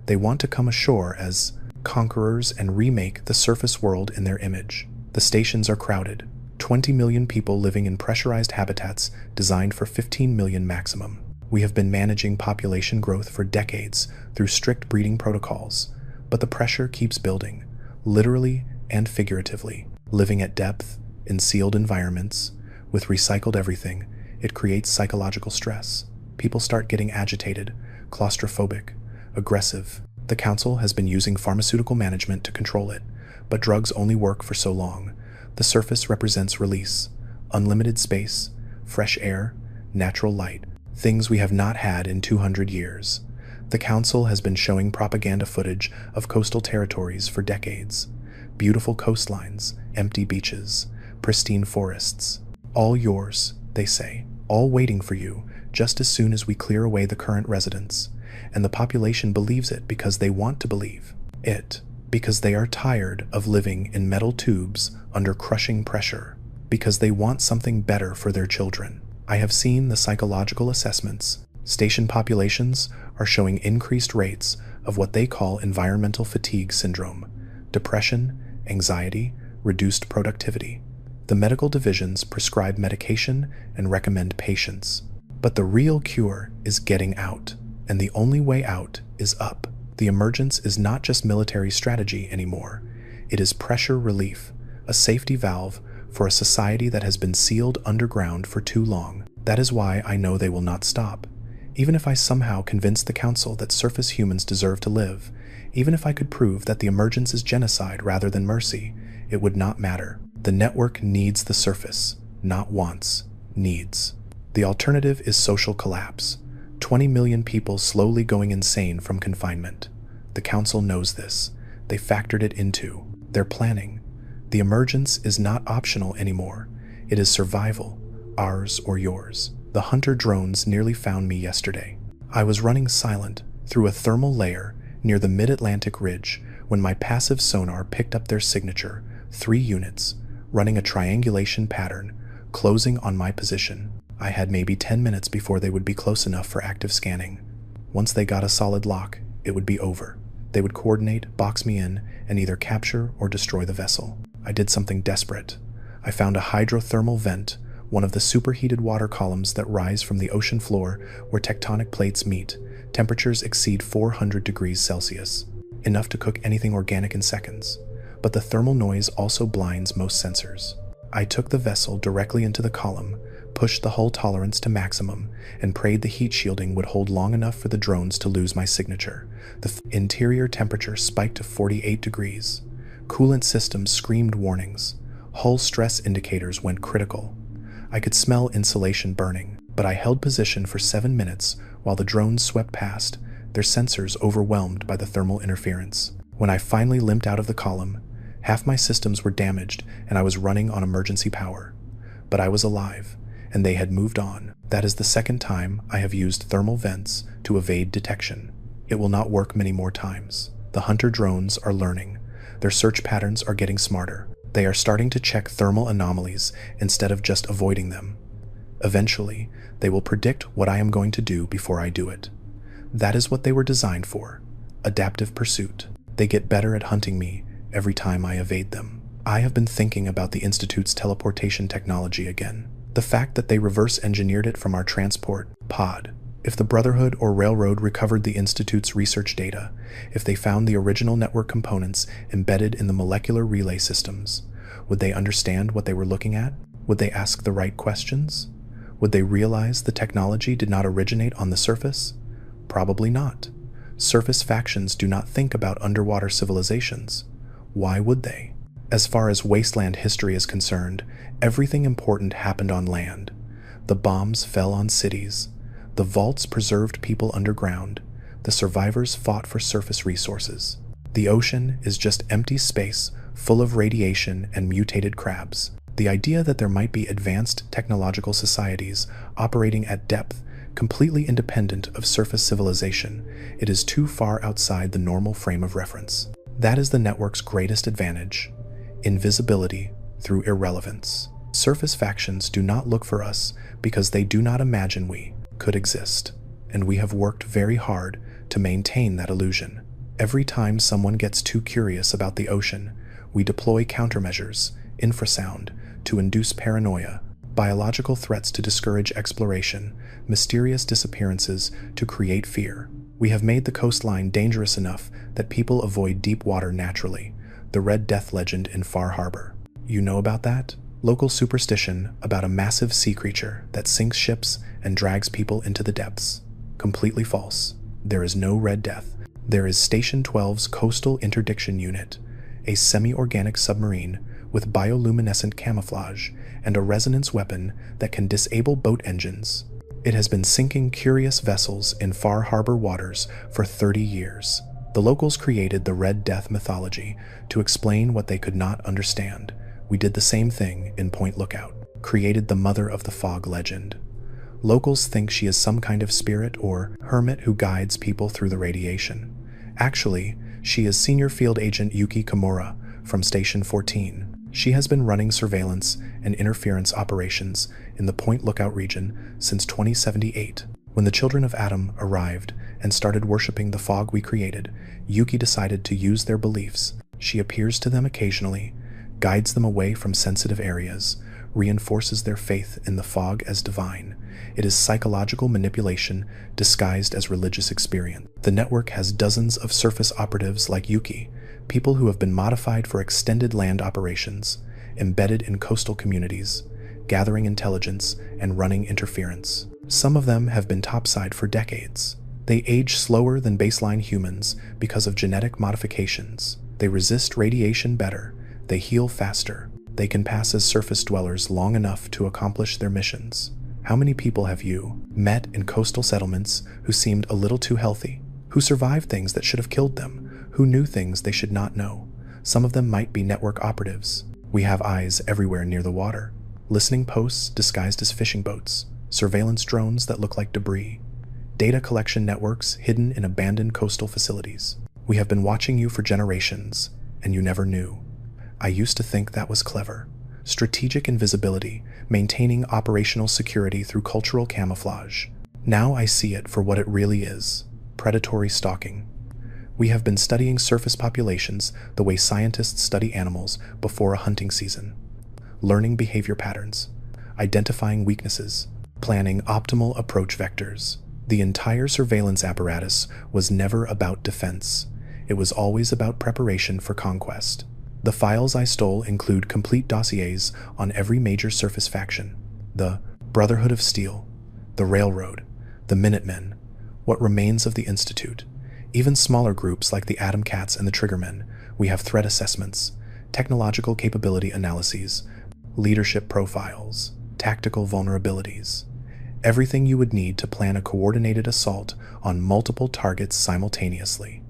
They want to come ashore as conquerors and remake the surface world in their image. The stations are crowded, 20 million people living in pressurized habitats designed for 15 million maximum. We have been managing population growth for decades through strict breeding protocols, but the pressure keeps building, literally and figuratively. Living at depth, in sealed environments, with recycled everything, it creates psychological stress. People start getting agitated, claustrophobic, aggressive. The Council has been using pharmaceutical management to control it, but drugs only work for so long. The surface represents release, unlimited space, fresh air, natural light, things we have not had in 200 years. The Council has been showing propaganda footage of coastal territories for decades. Beautiful coastlines, empty beaches, pristine forests. All yours, they say, all waiting for you, just as soon as we clear away the current residents. And the population believes it because they want to believe it, because they are tired of living in metal tubes under crushing pressure, because they want something better for their children. I have seen the psychological assessments. Station populations are showing increased rates of what they call environmental fatigue syndrome, depression, anxiety, reduced productivity. The medical divisions prescribe medication and recommend patience. But the real cure is getting out, and the only way out is up. The emergence is not just military strategy anymore. It is pressure relief, a safety valve for a society that has been sealed underground for too long. That is why I know they will not stop. Even if I somehow convince the Council that surface humans deserve to live, even if I could prove that the emergence is genocide rather than mercy, it would not matter. The network needs the surface, not wants, needs. The alternative is social collapse. 20 million people slowly going insane from confinement. The Council knows this. They factored it into their planning. The emergence is not optional anymore. It is survival, ours or yours. The hunter drones nearly found me yesterday. I was running silent through a thermal layer near the mid-Atlantic ridge when my passive sonar picked up their signature, 3 units, running a triangulation pattern, closing on my position. I had maybe 10 minutes before they would be close enough for active scanning. Once they got a solid lock, it would be over. They would coordinate, box me in, and either capture or destroy the vessel. I did something desperate. I found a hydrothermal vent, one of the superheated water columns that rise from the ocean floor where tectonic plates meet. Temperatures exceed 400 degrees Celsius, enough to cook anything organic in seconds. But the thermal noise also blinds most sensors. I took the vessel directly into the column, pushed the hull tolerance to maximum, and prayed the heat shielding would hold long enough for the drones to lose my signature. The interior temperature spiked to 48 degrees. Coolant systems screamed warnings. Hull stress indicators went critical. I could smell insulation burning. But I held position for 7 minutes while the drones swept past, their sensors overwhelmed by the thermal interference. When I finally limped out of the column, half my systems were damaged and I was running on emergency power. But I was alive, and they had moved on. That is the second time I have used thermal vents to evade detection. It will not work many more times. The hunter drones are learning. Their search patterns are getting smarter. They are starting to check thermal anomalies instead of just avoiding them. Eventually, they will predict what I am going to do before I do it. That is what they were designed for. Adaptive pursuit. They get better at hunting me every time I evade them. I have been thinking about the Institute's teleportation technology again. The fact that they reverse engineered it from our transport pod. If the Brotherhood or Railroad recovered the Institute's research data, if they found the original network components embedded in the molecular relay systems, would they understand what they were looking at? Would they ask the right questions? Would they realize the technology did not originate on the surface? Probably not. Surface factions do not think about underwater civilizations. Why would they? As far as Wasteland history is concerned, everything important happened on land. The bombs fell on cities. The vaults preserved people underground. The survivors fought for surface resources. The ocean is just empty space full of radiation and mutated crabs. The idea that there might be advanced technological societies operating at depth, completely independent of surface civilization, it is too far outside the normal frame of reference. That is the network's greatest advantage: invisibility through irrelevance. Surface factions do not look for us because they do not imagine we could exist, and we have worked very hard to maintain that illusion. Every time someone gets too curious about the ocean, we deploy countermeasures, infrasound to induce paranoia, biological threats to discourage exploration, mysterious disappearances to create fear. We have made the coastline dangerous enough that people avoid deep water naturally, the Red Death legend in Far Harbor. You know about that? Local superstition about a massive sea creature that sinks ships and drags people into the depths. Completely false. There is no Red Death. There is Station 12's Coastal Interdiction Unit, a semi-organic submarine with bioluminescent camouflage and a resonance weapon that can disable boat engines. It has been sinking curious vessels in Far Harbor waters for 30 years. The locals created the Red Death mythology to explain what they could not understand. We did the same thing in Point Lookout, created the Mother of the Fog legend. Locals think she is some kind of spirit or hermit who guides people through the radiation. Actually, she is Senior Field Agent Yuki Kimura from Station 14. She has been running surveillance and interference operations in the Point Lookout region since 2078. When the children of Adam arrived and started worshipping the fog we created, Yuki decided to use their beliefs. She appears to them occasionally, guides them away from sensitive areas, reinforces their faith in the fog as divine. It is psychological manipulation disguised as religious experience. The network has dozens of surface operatives like Yuki, people who have been modified for extended land operations, embedded in coastal communities, gathering intelligence and running interference. Some of them have been topside for decades. They age slower than baseline humans because of genetic modifications. They resist radiation better. They heal faster. They can pass as surface dwellers long enough to accomplish their missions. How many people have you met in coastal settlements who seemed a little too healthy, who survived things that should have killed them, who knew things they should not know? Some of them might be network operatives. We have eyes everywhere near the water, listening posts disguised as fishing boats, surveillance drones that look like debris, data collection networks hidden in abandoned coastal facilities. We have been watching you for generations, and you never knew. I used to think that was clever. Strategic invisibility, maintaining operational security through cultural camouflage. Now I see it for what it really is: predatory stalking. We have been studying surface populations the way scientists study animals before a hunting season, learning behavior patterns, identifying weaknesses, planning optimal approach vectors. The entire surveillance apparatus was never about defense. It was always about preparation for conquest. The files I stole include complete dossiers on every major surface faction: the Brotherhood of Steel, the Railroad, the Minutemen, what remains of the Institute, even smaller groups like the Atom Cats and the Triggermen. We have threat assessments, technological capability analyses, leadership profiles, tactical vulnerabilities. Everything you would need to plan a coordinated assault on multiple targets simultaneously.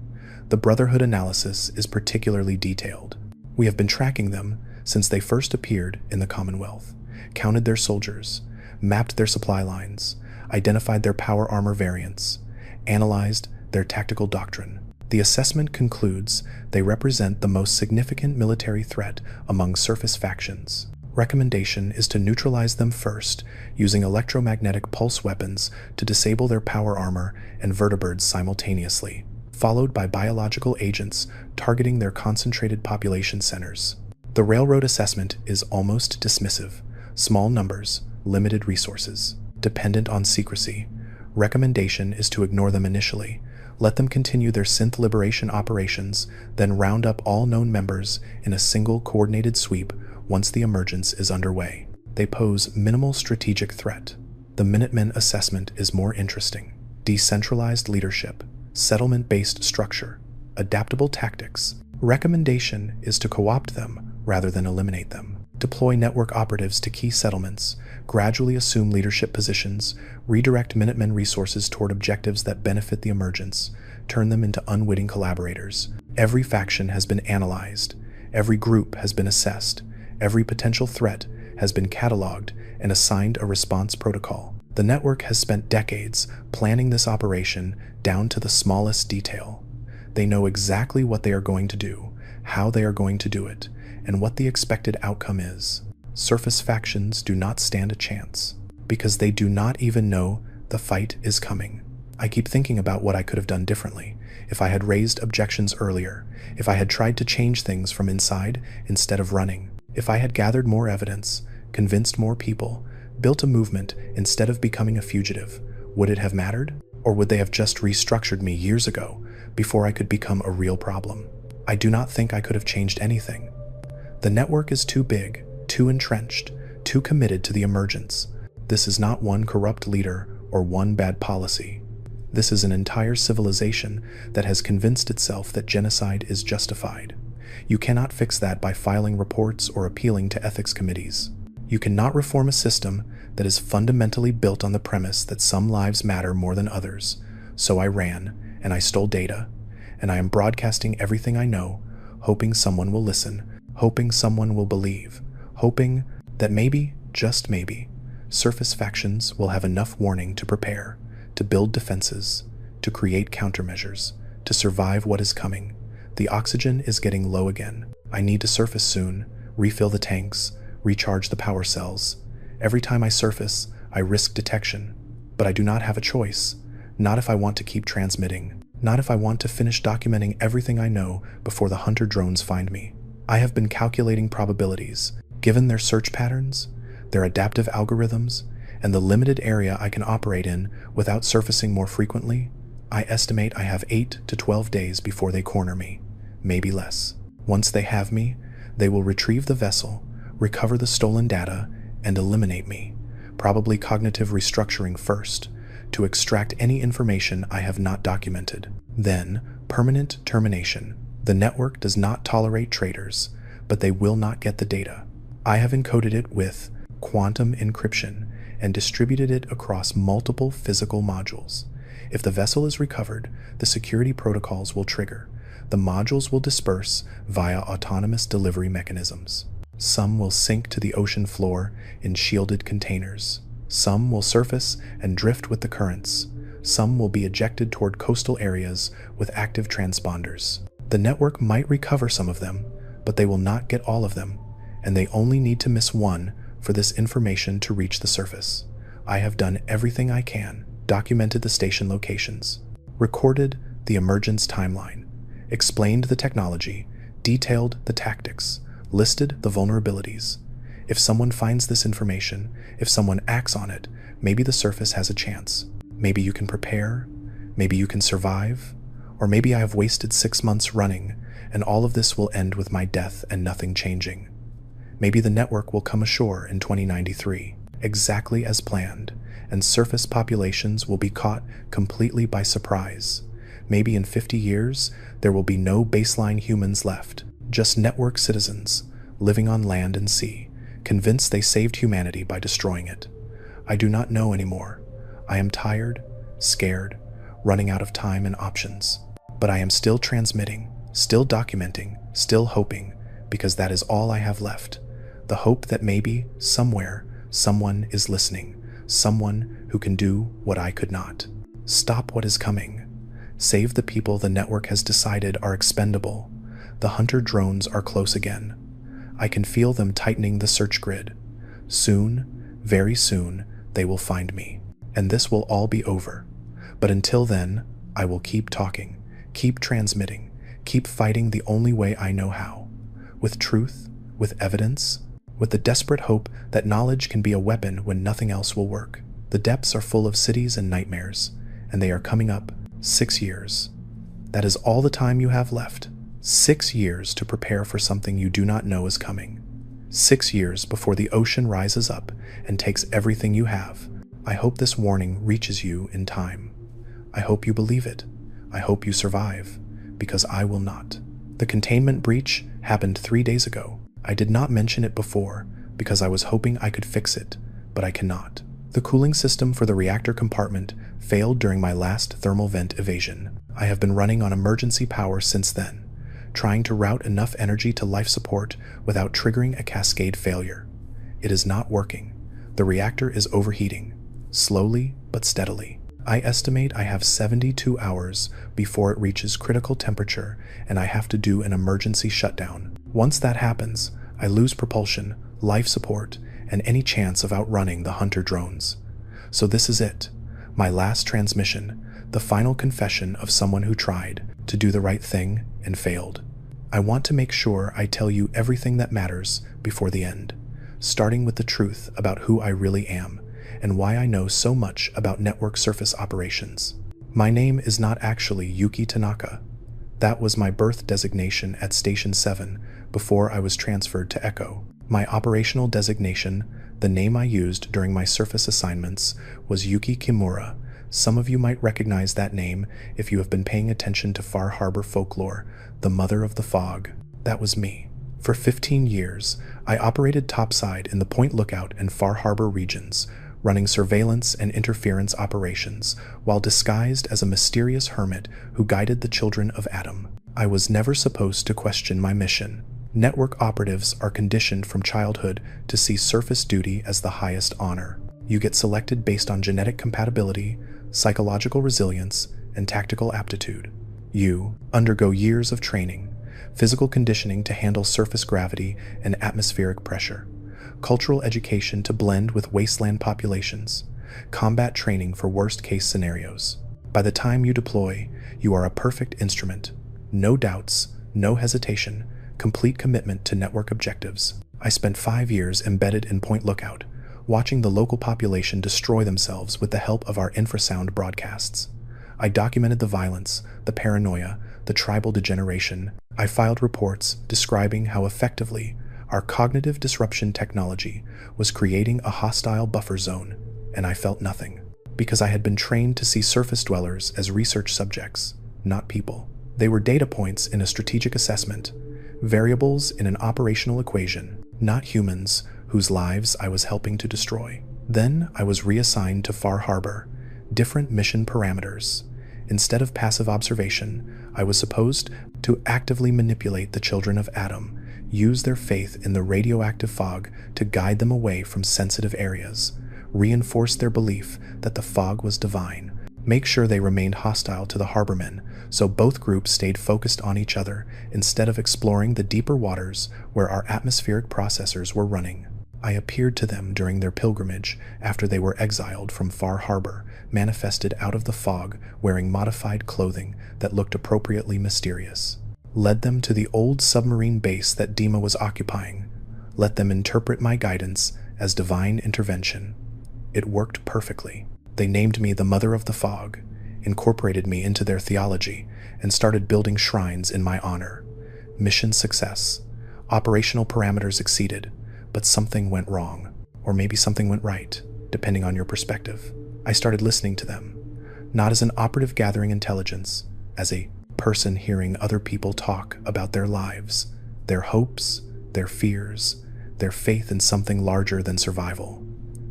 The Brotherhood analysis is particularly detailed. We have been tracking them since they first appeared in the Commonwealth, counted their soldiers, mapped their supply lines, identified their power armor variants, analyzed their tactical doctrine. The assessment concludes they represent the most significant military threat among surface factions. Recommendation is to neutralize them first, using electromagnetic pulse weapons to disable their power armor and vertibirds simultaneously, followed by biological agents targeting their concentrated population centers. The railroad assessment is almost dismissive. Small numbers, limited resources, dependent on secrecy. Recommendation is to ignore them initially. Let them continue their synth liberation operations, then round up all known members in a single coordinated sweep once the emergence is underway. They pose minimal strategic threat. The Minutemen assessment is more interesting. Decentralized leadership, settlement-based structure, adaptable tactics. Recommendation is to co-opt them rather than eliminate them. Deploy network operatives to key settlements, gradually assume leadership positions, redirect Minutemen resources toward objectives that benefit the emergence, turn them into unwitting collaborators. Every faction has been analyzed, every group has been assessed, every potential threat has been cataloged and assigned a response protocol. The network has spent decades planning this operation down to the smallest detail. They know exactly what they are going to do, how they are going to do it, and what the expected outcome is. Surface factions do not stand a chance, because they do not even know the fight is coming. I keep thinking about what I could have done differently, if I had raised objections earlier, if I had tried to change things from inside instead of running, if I had gathered more evidence, convinced more people, built a movement instead of becoming a fugitive. Would it have mattered? Or would they have just restructured me years ago, before I could become a real problem? I do not think I could have changed anything. The network is too big, too entrenched, too committed to the emergence. This is not one corrupt leader or one bad policy. This is an entire civilization that has convinced itself that genocide is justified. You cannot fix that by filing reports or appealing to ethics committees. You cannot reform a system that is fundamentally built on the premise that some lives matter more than others. So I ran, and I stole data, and I am broadcasting everything I know, hoping someone will listen, hoping someone will believe, hoping that maybe, just maybe, surface factions will have enough warning to prepare, to build defenses, to create countermeasures, to survive what is coming. The oxygen is getting low again. I need to surface soon, refill the tanks, recharge the power cells. Every time I surface, I risk detection. But I do not have a choice. Not if I want to keep transmitting. Not if I want to finish documenting everything I know before the hunter drones find me. I have been calculating probabilities, given their search patterns, their adaptive algorithms, and the limited area I can operate in without surfacing more frequently. I estimate I have 8 to 12 days before they corner me, maybe less. Once they have me, they will retrieve the vessel, recover the stolen data, and eliminate me, probably cognitive restructuring first, to extract any information I have not documented. Then, permanent termination. The network does not tolerate traitors, but they will not get the data. I have encoded it with quantum encryption and distributed it across multiple physical modules. If the vessel is recovered, the security protocols will trigger. The modules will disperse via autonomous delivery mechanisms. Some will sink to the ocean floor in shielded containers. Some will surface and drift with the currents. Some will be ejected toward coastal areas with active transponders. The network might recover some of them, but they will not get all of them, and they only need to miss one for this information to reach the surface. I have done everything I can, documented the station locations, recorded the emergence timeline, explained the technology, detailed the tactics, listed the vulnerabilities. If someone finds this information, if someone acts on it, maybe the surface has a chance. Maybe you can prepare, maybe you can survive, or maybe I have wasted 6 months running, and all of this will end with my death and nothing changing. Maybe the network will come ashore in 2093, exactly as planned, and surface populations will be caught completely by surprise. Maybe in 50 years, there will be no baseline humans left, just network citizens, living on land and sea, convinced they saved humanity by destroying it. I do not know anymore. I am tired, scared, running out of time and options. But I am still transmitting, still documenting, still hoping, because that is all I have left. The hope that maybe, somewhere, someone is listening, someone who can do what I could not. Stop what is coming. Save the people the network has decided are expendable. The hunter drones are close again. I can feel them tightening the search grid. Soon, very soon, they will find me, and this will all be over. But until then, I will keep talking, keep transmitting, keep fighting the only way I know how. With truth, with evidence, with the desperate hope that knowledge can be a weapon when nothing else will work. The depths are full of cities and nightmares, and they are coming up. 6 years. That is all the time you have left. 6 years to prepare for something you do not know is coming. 6 years before the ocean rises up and takes everything you have. I hope this warning reaches you in time. I hope you believe it. I hope you survive, because I will not. The containment breach happened 3 days ago. I did not mention it before because I was hoping I could fix it, but I cannot. The cooling system for the reactor compartment failed during my last thermal vent evasion. I have been running on emergency power since then, trying to route enough energy to life support without triggering a cascade failure. It is not working. The reactor is overheating, slowly but steadily. I estimate I have 72 hours before it reaches critical temperature, and I have to do an emergency shutdown. Once that happens, I lose propulsion, life support, and any chance of outrunning the hunter drones. So this is it, my last transmission, the final confession of someone who tried to do the right thing and failed. I want to make sure I tell you everything that matters before the end, starting with the truth about who I really am and why I know so much about network surface operations. My name is not actually Yuki Tanaka. That was my birth designation at Station 7 before I was transferred to Echo. My operational designation, the name I used during my surface assignments, was Yuki Kimura. Some of you might recognize that name if you have been paying attention to Far Harbor folklore, the Mother of the Fog. That was me. For 15 years, I operated topside in the Point Lookout and Far Harbor regions, running surveillance and interference operations, while disguised as a mysterious hermit who guided the children of Adam. I was never supposed to question my mission. Network operatives are conditioned from childhood to see surface duty as the highest honor. You get selected based on genetic compatibility, psychological resilience, and tactical aptitude. You undergo years of training, physical conditioning to handle surface gravity and atmospheric pressure, cultural education to blend with wasteland populations, combat training for worst-case scenarios. By the time you deploy, you are a perfect instrument. No doubts, no hesitation, complete commitment to network objectives. I spent 5 years embedded in Point Lookout, watching the local population destroy themselves with the help of our infrasound broadcasts. I documented the violence, the paranoia, the tribal degeneration. I filed reports describing how effectively our cognitive disruption technology was creating a hostile buffer zone, and I felt nothing, because I had been trained to see surface dwellers as research subjects, not people. They were data points in a strategic assessment, variables in an operational equation, not humans whose lives I was helping to destroy. Then I was reassigned to Far Harbor, different mission parameters. Instead of passive observation, I was supposed to actively manipulate the children of Adam, use their faith in the radioactive fog to guide them away from sensitive areas, reinforce their belief that the fog was divine, make sure they remained hostile to the harbormen, so both groups stayed focused on each other instead of exploring the deeper waters where our atmospheric processors were running. I appeared to them during their pilgrimage after they were exiled from Far Harbor, manifested out of the fog wearing modified clothing that looked appropriately mysterious. Led them to the old submarine base that Dima was occupying. Let them interpret my guidance as divine intervention. It worked perfectly. They named me the Mother of the Fog, incorporated me into their theology, and started building shrines in my honor. Mission success. Operational parameters exceeded, but something went wrong, or maybe something went right, depending on your perspective. I started listening to them, not as an operative gathering intelligence, as a person hearing other people talk about their lives, their hopes, their fears, their faith in something larger than survival.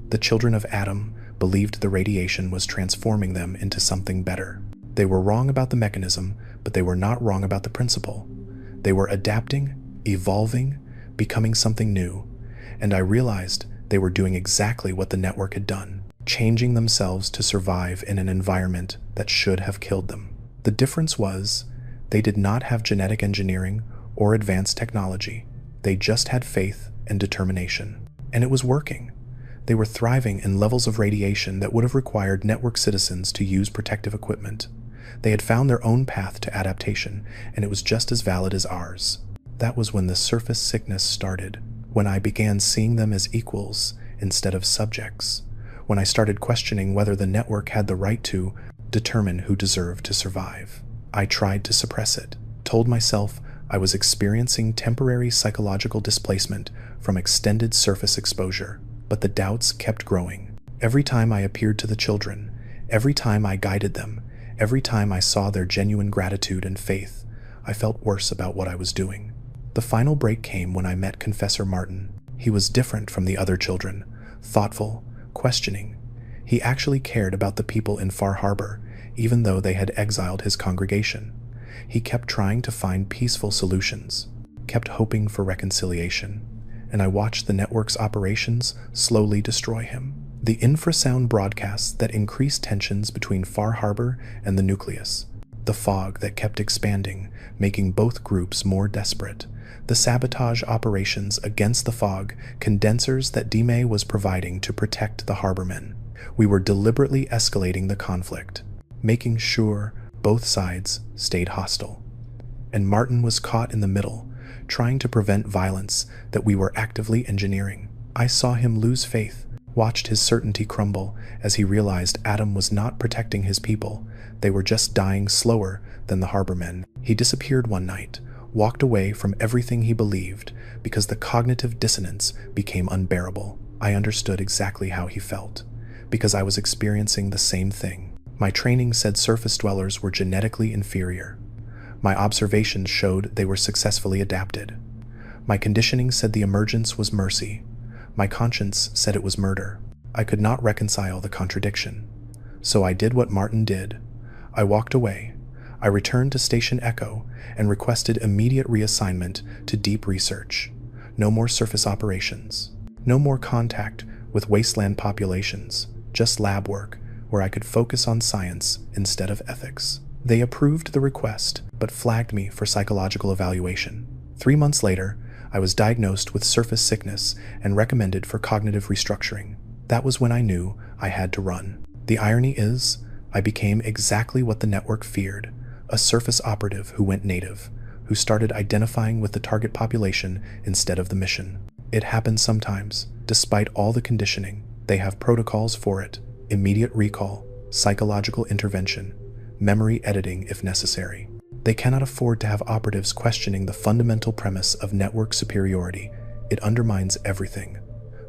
The children of Adam believed the radiation was transforming them into something better. They were wrong about the mechanism, but they were not wrong about the principle. They were adapting, evolving, becoming something new, and I realized they were doing exactly what the network had done, changing themselves to survive in an environment that should have killed them. The difference was, they did not have genetic engineering or advanced technology. They just had faith and determination. And it was working. They were thriving in levels of radiation that would have required network citizens to use protective equipment. They had found their own path to adaptation, and it was just as valid as ours. That was when the surface sickness started, when I began seeing them as equals instead of subjects, when I started questioning whether the network had the right to determine who deserved to survive. I tried to suppress it, told myself I was experiencing temporary psychological displacement from extended surface exposure, but the doubts kept growing. Every time I appeared to the children, every time I guided them, every time I saw their genuine gratitude and faith, I felt worse about what I was doing. The final break came when I met Confessor Martin. He was different from the other children, thoughtful, questioning. He actually cared about the people in Far Harbor, even though they had exiled his congregation. He kept trying to find peaceful solutions, kept hoping for reconciliation, and I watched the network's operations slowly destroy him. The infrasound broadcasts that increased tensions between Far Harbor and the nucleus, the fog that kept expanding, making both groups more desperate, the sabotage operations against the fog condensers that Dime was providing to protect the harbormen. We were deliberately escalating the conflict, making sure both sides stayed hostile. And Martin was caught in the middle, trying to prevent violence that we were actively engineering. I saw him lose faith, watched his certainty crumble as he realized Adam was not protecting his people. They were just dying slower than the harbormen. He disappeared one night, walked away from everything he believed because the cognitive dissonance became unbearable. I understood exactly how he felt, because I was experiencing the same thing. My training said surface dwellers were genetically inferior. My observations showed they were successfully adapted. My conditioning said the emergence was mercy. My conscience said it was murder. I could not reconcile the contradiction. So I did what Martin did. I walked away. I returned to Station Echo and requested immediate reassignment to deep research. No more surface operations. No more contact with wasteland populations. Just lab work where I could focus on science instead of ethics. They approved the request, but flagged me for psychological evaluation. 3 months later, I was diagnosed with surface sickness and recommended for cognitive restructuring. That was when I knew I had to run. The irony is, I became exactly what the network feared, a surface operative who went native, who started identifying with the target population instead of the mission. It happens sometimes, despite all the conditioning. They have protocols for it: immediate recall, psychological intervention, memory editing if necessary. They cannot afford to have operatives questioning the fundamental premise of network superiority. It undermines everything.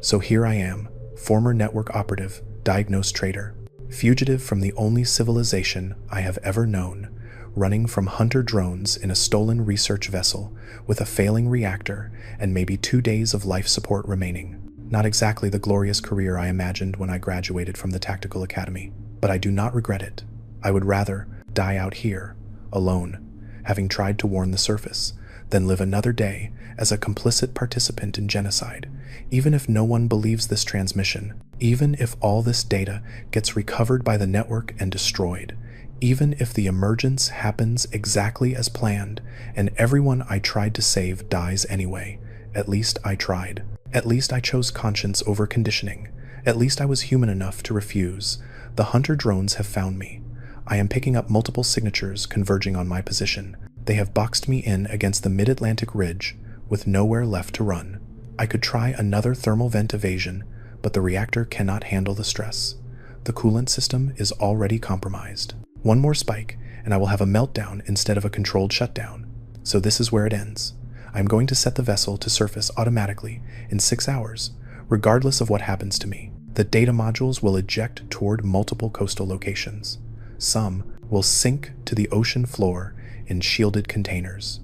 So here I am, former network operative, diagnosed traitor, fugitive from the only civilization I have ever known, running from hunter drones in a stolen research vessel with a failing reactor and maybe 2 days of life support remaining. Not exactly the glorious career I imagined when I graduated from the Tactical Academy, but I do not regret it. I would rather die out here, alone, having tried to warn the surface, than live another day as a complicit participant in genocide, even if no one believes this transmission, even if all this data gets recovered by the network and destroyed, even if the emergence happens exactly as planned and everyone I tried to save dies anyway. At least I tried. At least I chose conscience over conditioning. At least I was human enough to refuse. The hunter drones have found me. I am picking up multiple signatures converging on my position. They have boxed me in against the mid-Atlantic ridge with nowhere left to run. I could try another thermal vent evasion, but the reactor cannot handle the stress. The coolant system is already compromised. One more spike, and I will have a meltdown instead of a controlled shutdown. So this is where it ends. I am going to set the vessel to surface automatically in 6 hours, regardless of what happens to me. The data modules will eject toward multiple coastal locations. Some will sink to the ocean floor in shielded containers.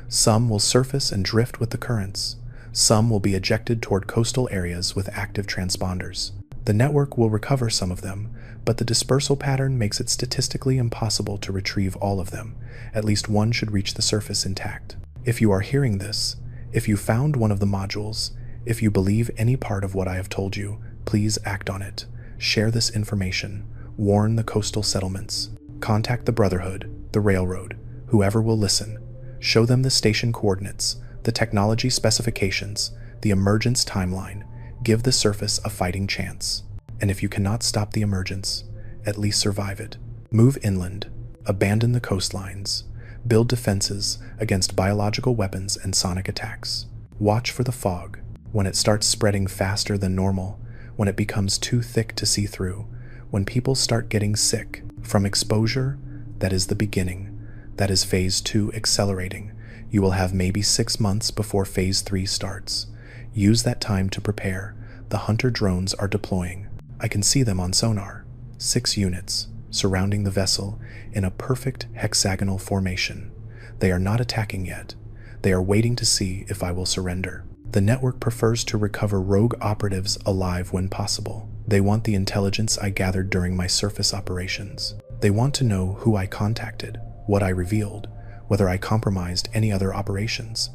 Some will surface and drift with the currents. Some will be ejected toward coastal areas with active transponders. The network will recover some of them, but the dispersal pattern makes it statistically impossible to retrieve all of them. At least one should reach the surface intact. If you are hearing this, if you found one of the modules, if you believe any part of what I have told you, please act on it. Share this information. Warn the coastal settlements. Contact the Brotherhood, the Railroad, whoever will listen. Show them the station coordinates, the technology specifications, the emergence timeline. Give the surface a fighting chance. And if you cannot stop the emergence, at least survive it. Move inland. Abandon the coastlines. Build defenses against biological weapons and sonic attacks. Watch for the fog. When it starts spreading faster than normal, when it becomes too thick to see through, when people start getting sick from exposure, that is the beginning. That is phase 2 accelerating. You will have maybe 6 months before phase 3 starts. Use that time to prepare. The hunter drones are deploying. I can see them on sonar. 6 units, surrounding the vessel in a perfect hexagonal formation. They are not attacking yet. They are waiting to see if I will surrender. The network prefers to recover rogue operatives alive when possible. They want the intelligence I gathered during my surface operations. They want to know who I contacted, what I revealed, whether I compromised any other operations.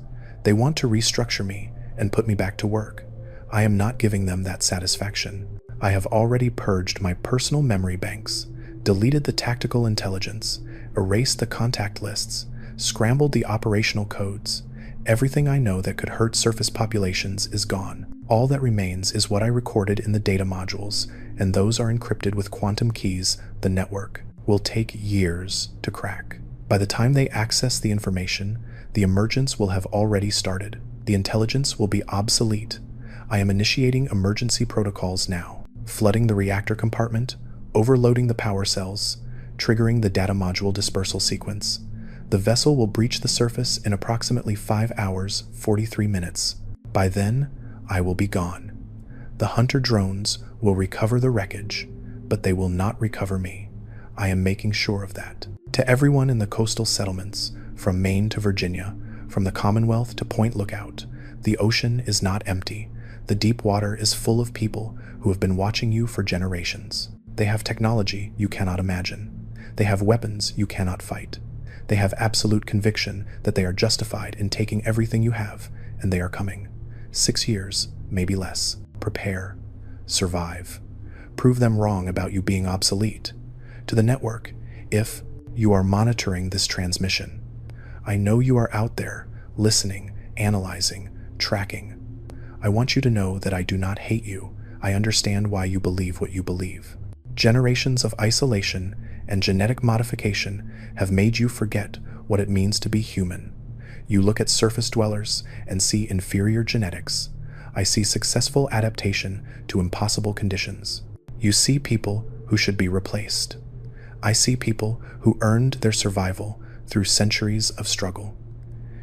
They want to restructure me and put me back to work. I am not giving them that satisfaction. I have already purged my personal memory banks, deleted the tactical intelligence, erased the contact lists, scrambled the operational codes. Everything I know that could hurt surface populations is gone. All that remains is what I recorded in the data modules, and those are encrypted with quantum keys. The network will take years to crack. By the time they access the information, the emergence will have already started. The intelligence will be obsolete. I am initiating emergency protocols now, flooding the reactor compartment, overloading the power cells, triggering the data module dispersal sequence. The vessel will breach the surface in approximately 5 hours, 43 minutes. By then, I will be gone. The hunter drones will recover the wreckage, but they will not recover me. I am making sure of that. To everyone in the coastal settlements, from Maine to Virginia, from the Commonwealth to Point Lookout, the ocean is not empty. The deep water is full of people who have been watching you for generations. They have technology you cannot imagine. They have weapons you cannot fight. They have absolute conviction that they are justified in taking everything you have, and they are coming. 6 years, maybe less. Prepare. Survive. Prove them wrong about you being obsolete. To the network, if you are monitoring this transmission, I know you are out there, listening, analyzing, tracking. I want you to know that I do not hate you. I understand why you believe what you believe. Generations of isolation and genetic modification have made you forget what it means to be human. You look at surface dwellers and see inferior genetics. I see successful adaptation to impossible conditions. You see people who should be replaced. I see people who earned their survival through centuries of struggle.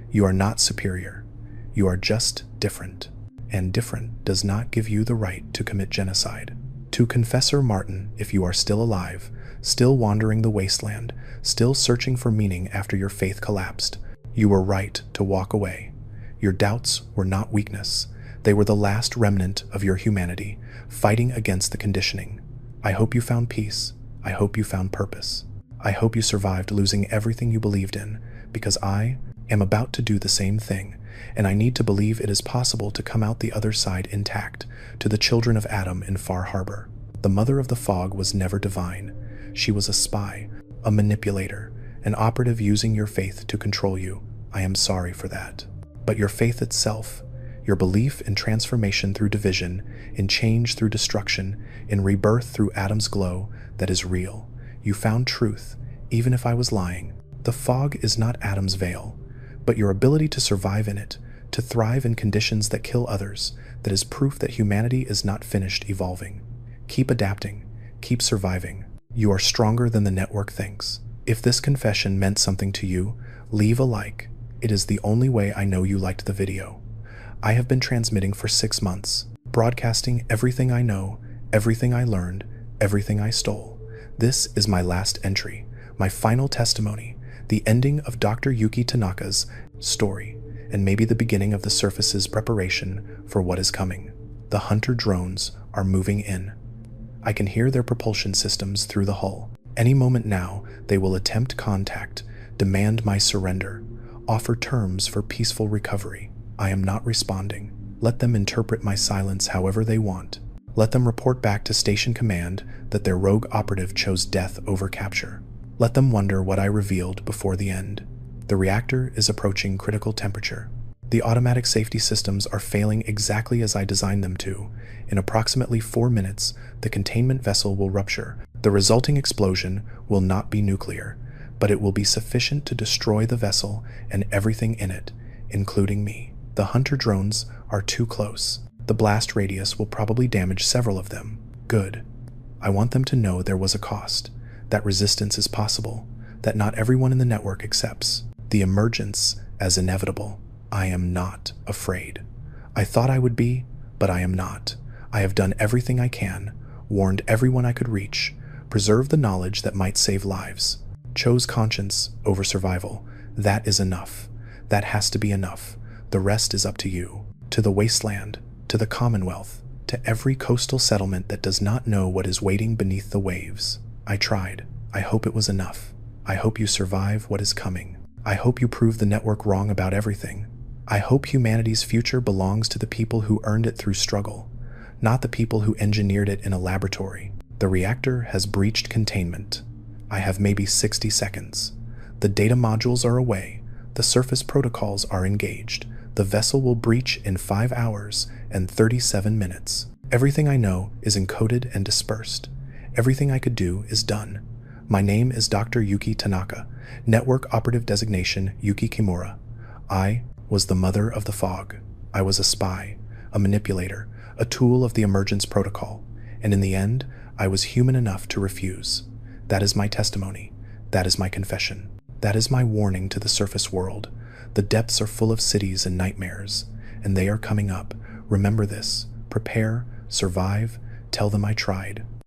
You are not superior. You are just different. And different does not give you the right to commit genocide. To Confessor Martin, if you are still alive, still wandering the wasteland, still searching for meaning after your faith collapsed, you were right to walk away. Your doubts were not weakness. They were the last remnant of your humanity, fighting against the conditioning. I hope you found peace. I hope you found purpose. I hope you survived losing everything you believed in, because I am about to do the same thing, and I need to believe it is possible to come out the other side intact. To the children of Adam in Far Harbor, the mother of the fog was never divine. She was a spy, a manipulator, an operative using your faith to control you. I am sorry for that. But your faith itself, your belief in transformation through division, in change through destruction, in rebirth through Adam's glow, that is real. You found truth, even if I was lying. The fog is not Adam's veil, but your ability to survive in it, to thrive in conditions that kill others, that is proof that humanity is not finished evolving. Keep adapting, keep surviving. You are stronger than the network thinks. If this confession meant something to you, leave a like. It is the only way I know you liked the video. I have been transmitting for 6 months, broadcasting everything I know, everything I learned, everything I stole. This is my last entry, my final testimony, the ending of Dr. Yuki Tanaka's story, and maybe the beginning of the surface's preparation for what is coming. The hunter drones are moving in. I can hear their propulsion systems through the hull. Any moment now, they will attempt contact, demand my surrender, offer terms for peaceful recovery. I am not responding. Let them interpret my silence however they want. Let them report back to Station Command that their rogue operative chose death over capture. Let them wonder what I revealed before the end. The reactor is approaching critical temperature. The automatic safety systems are failing exactly as I designed them to. In approximately 4 minutes, the containment vessel will rupture. The resulting explosion will not be nuclear, but it will be sufficient to destroy the vessel and everything in it, including me. The hunter drones are too close. The blast radius will probably damage several of them. Good. I want them to know there was a cost, that resistance is possible, that not everyone in the network accepts the emergence as inevitable. I am not afraid. I thought I would be, but I am not. I have done everything I can, warned everyone I could reach, preserved the knowledge that might save lives, chose conscience over survival. That is enough. That has to be enough. The rest is up to you. To the Wasteland, to the Commonwealth, to every coastal settlement that does not know what is waiting beneath the waves. I tried. I hope it was enough. I hope you survive what is coming. I hope you prove the network wrong about everything. I hope humanity's future belongs to the people who earned it through struggle, not the people who engineered it in a laboratory. The reactor has breached containment. I have maybe 60 seconds. The data modules are away. The surface protocols are engaged. The vessel will breach in 5 hours and 37 minutes. Everything I know is encoded and dispersed. Everything I could do is done. My name is Dr. Yuki Tanaka, Network Operative Designation Yuki Kimura. I was the mother of the fog. I was a spy, a manipulator, a tool of the emergence protocol, and in the end, I was human enough to refuse. That is my testimony. That is my confession. That is my warning to the surface world. The depths are full of cities and nightmares, and they are coming up. Remember this. Prepare, survive, tell them I tried.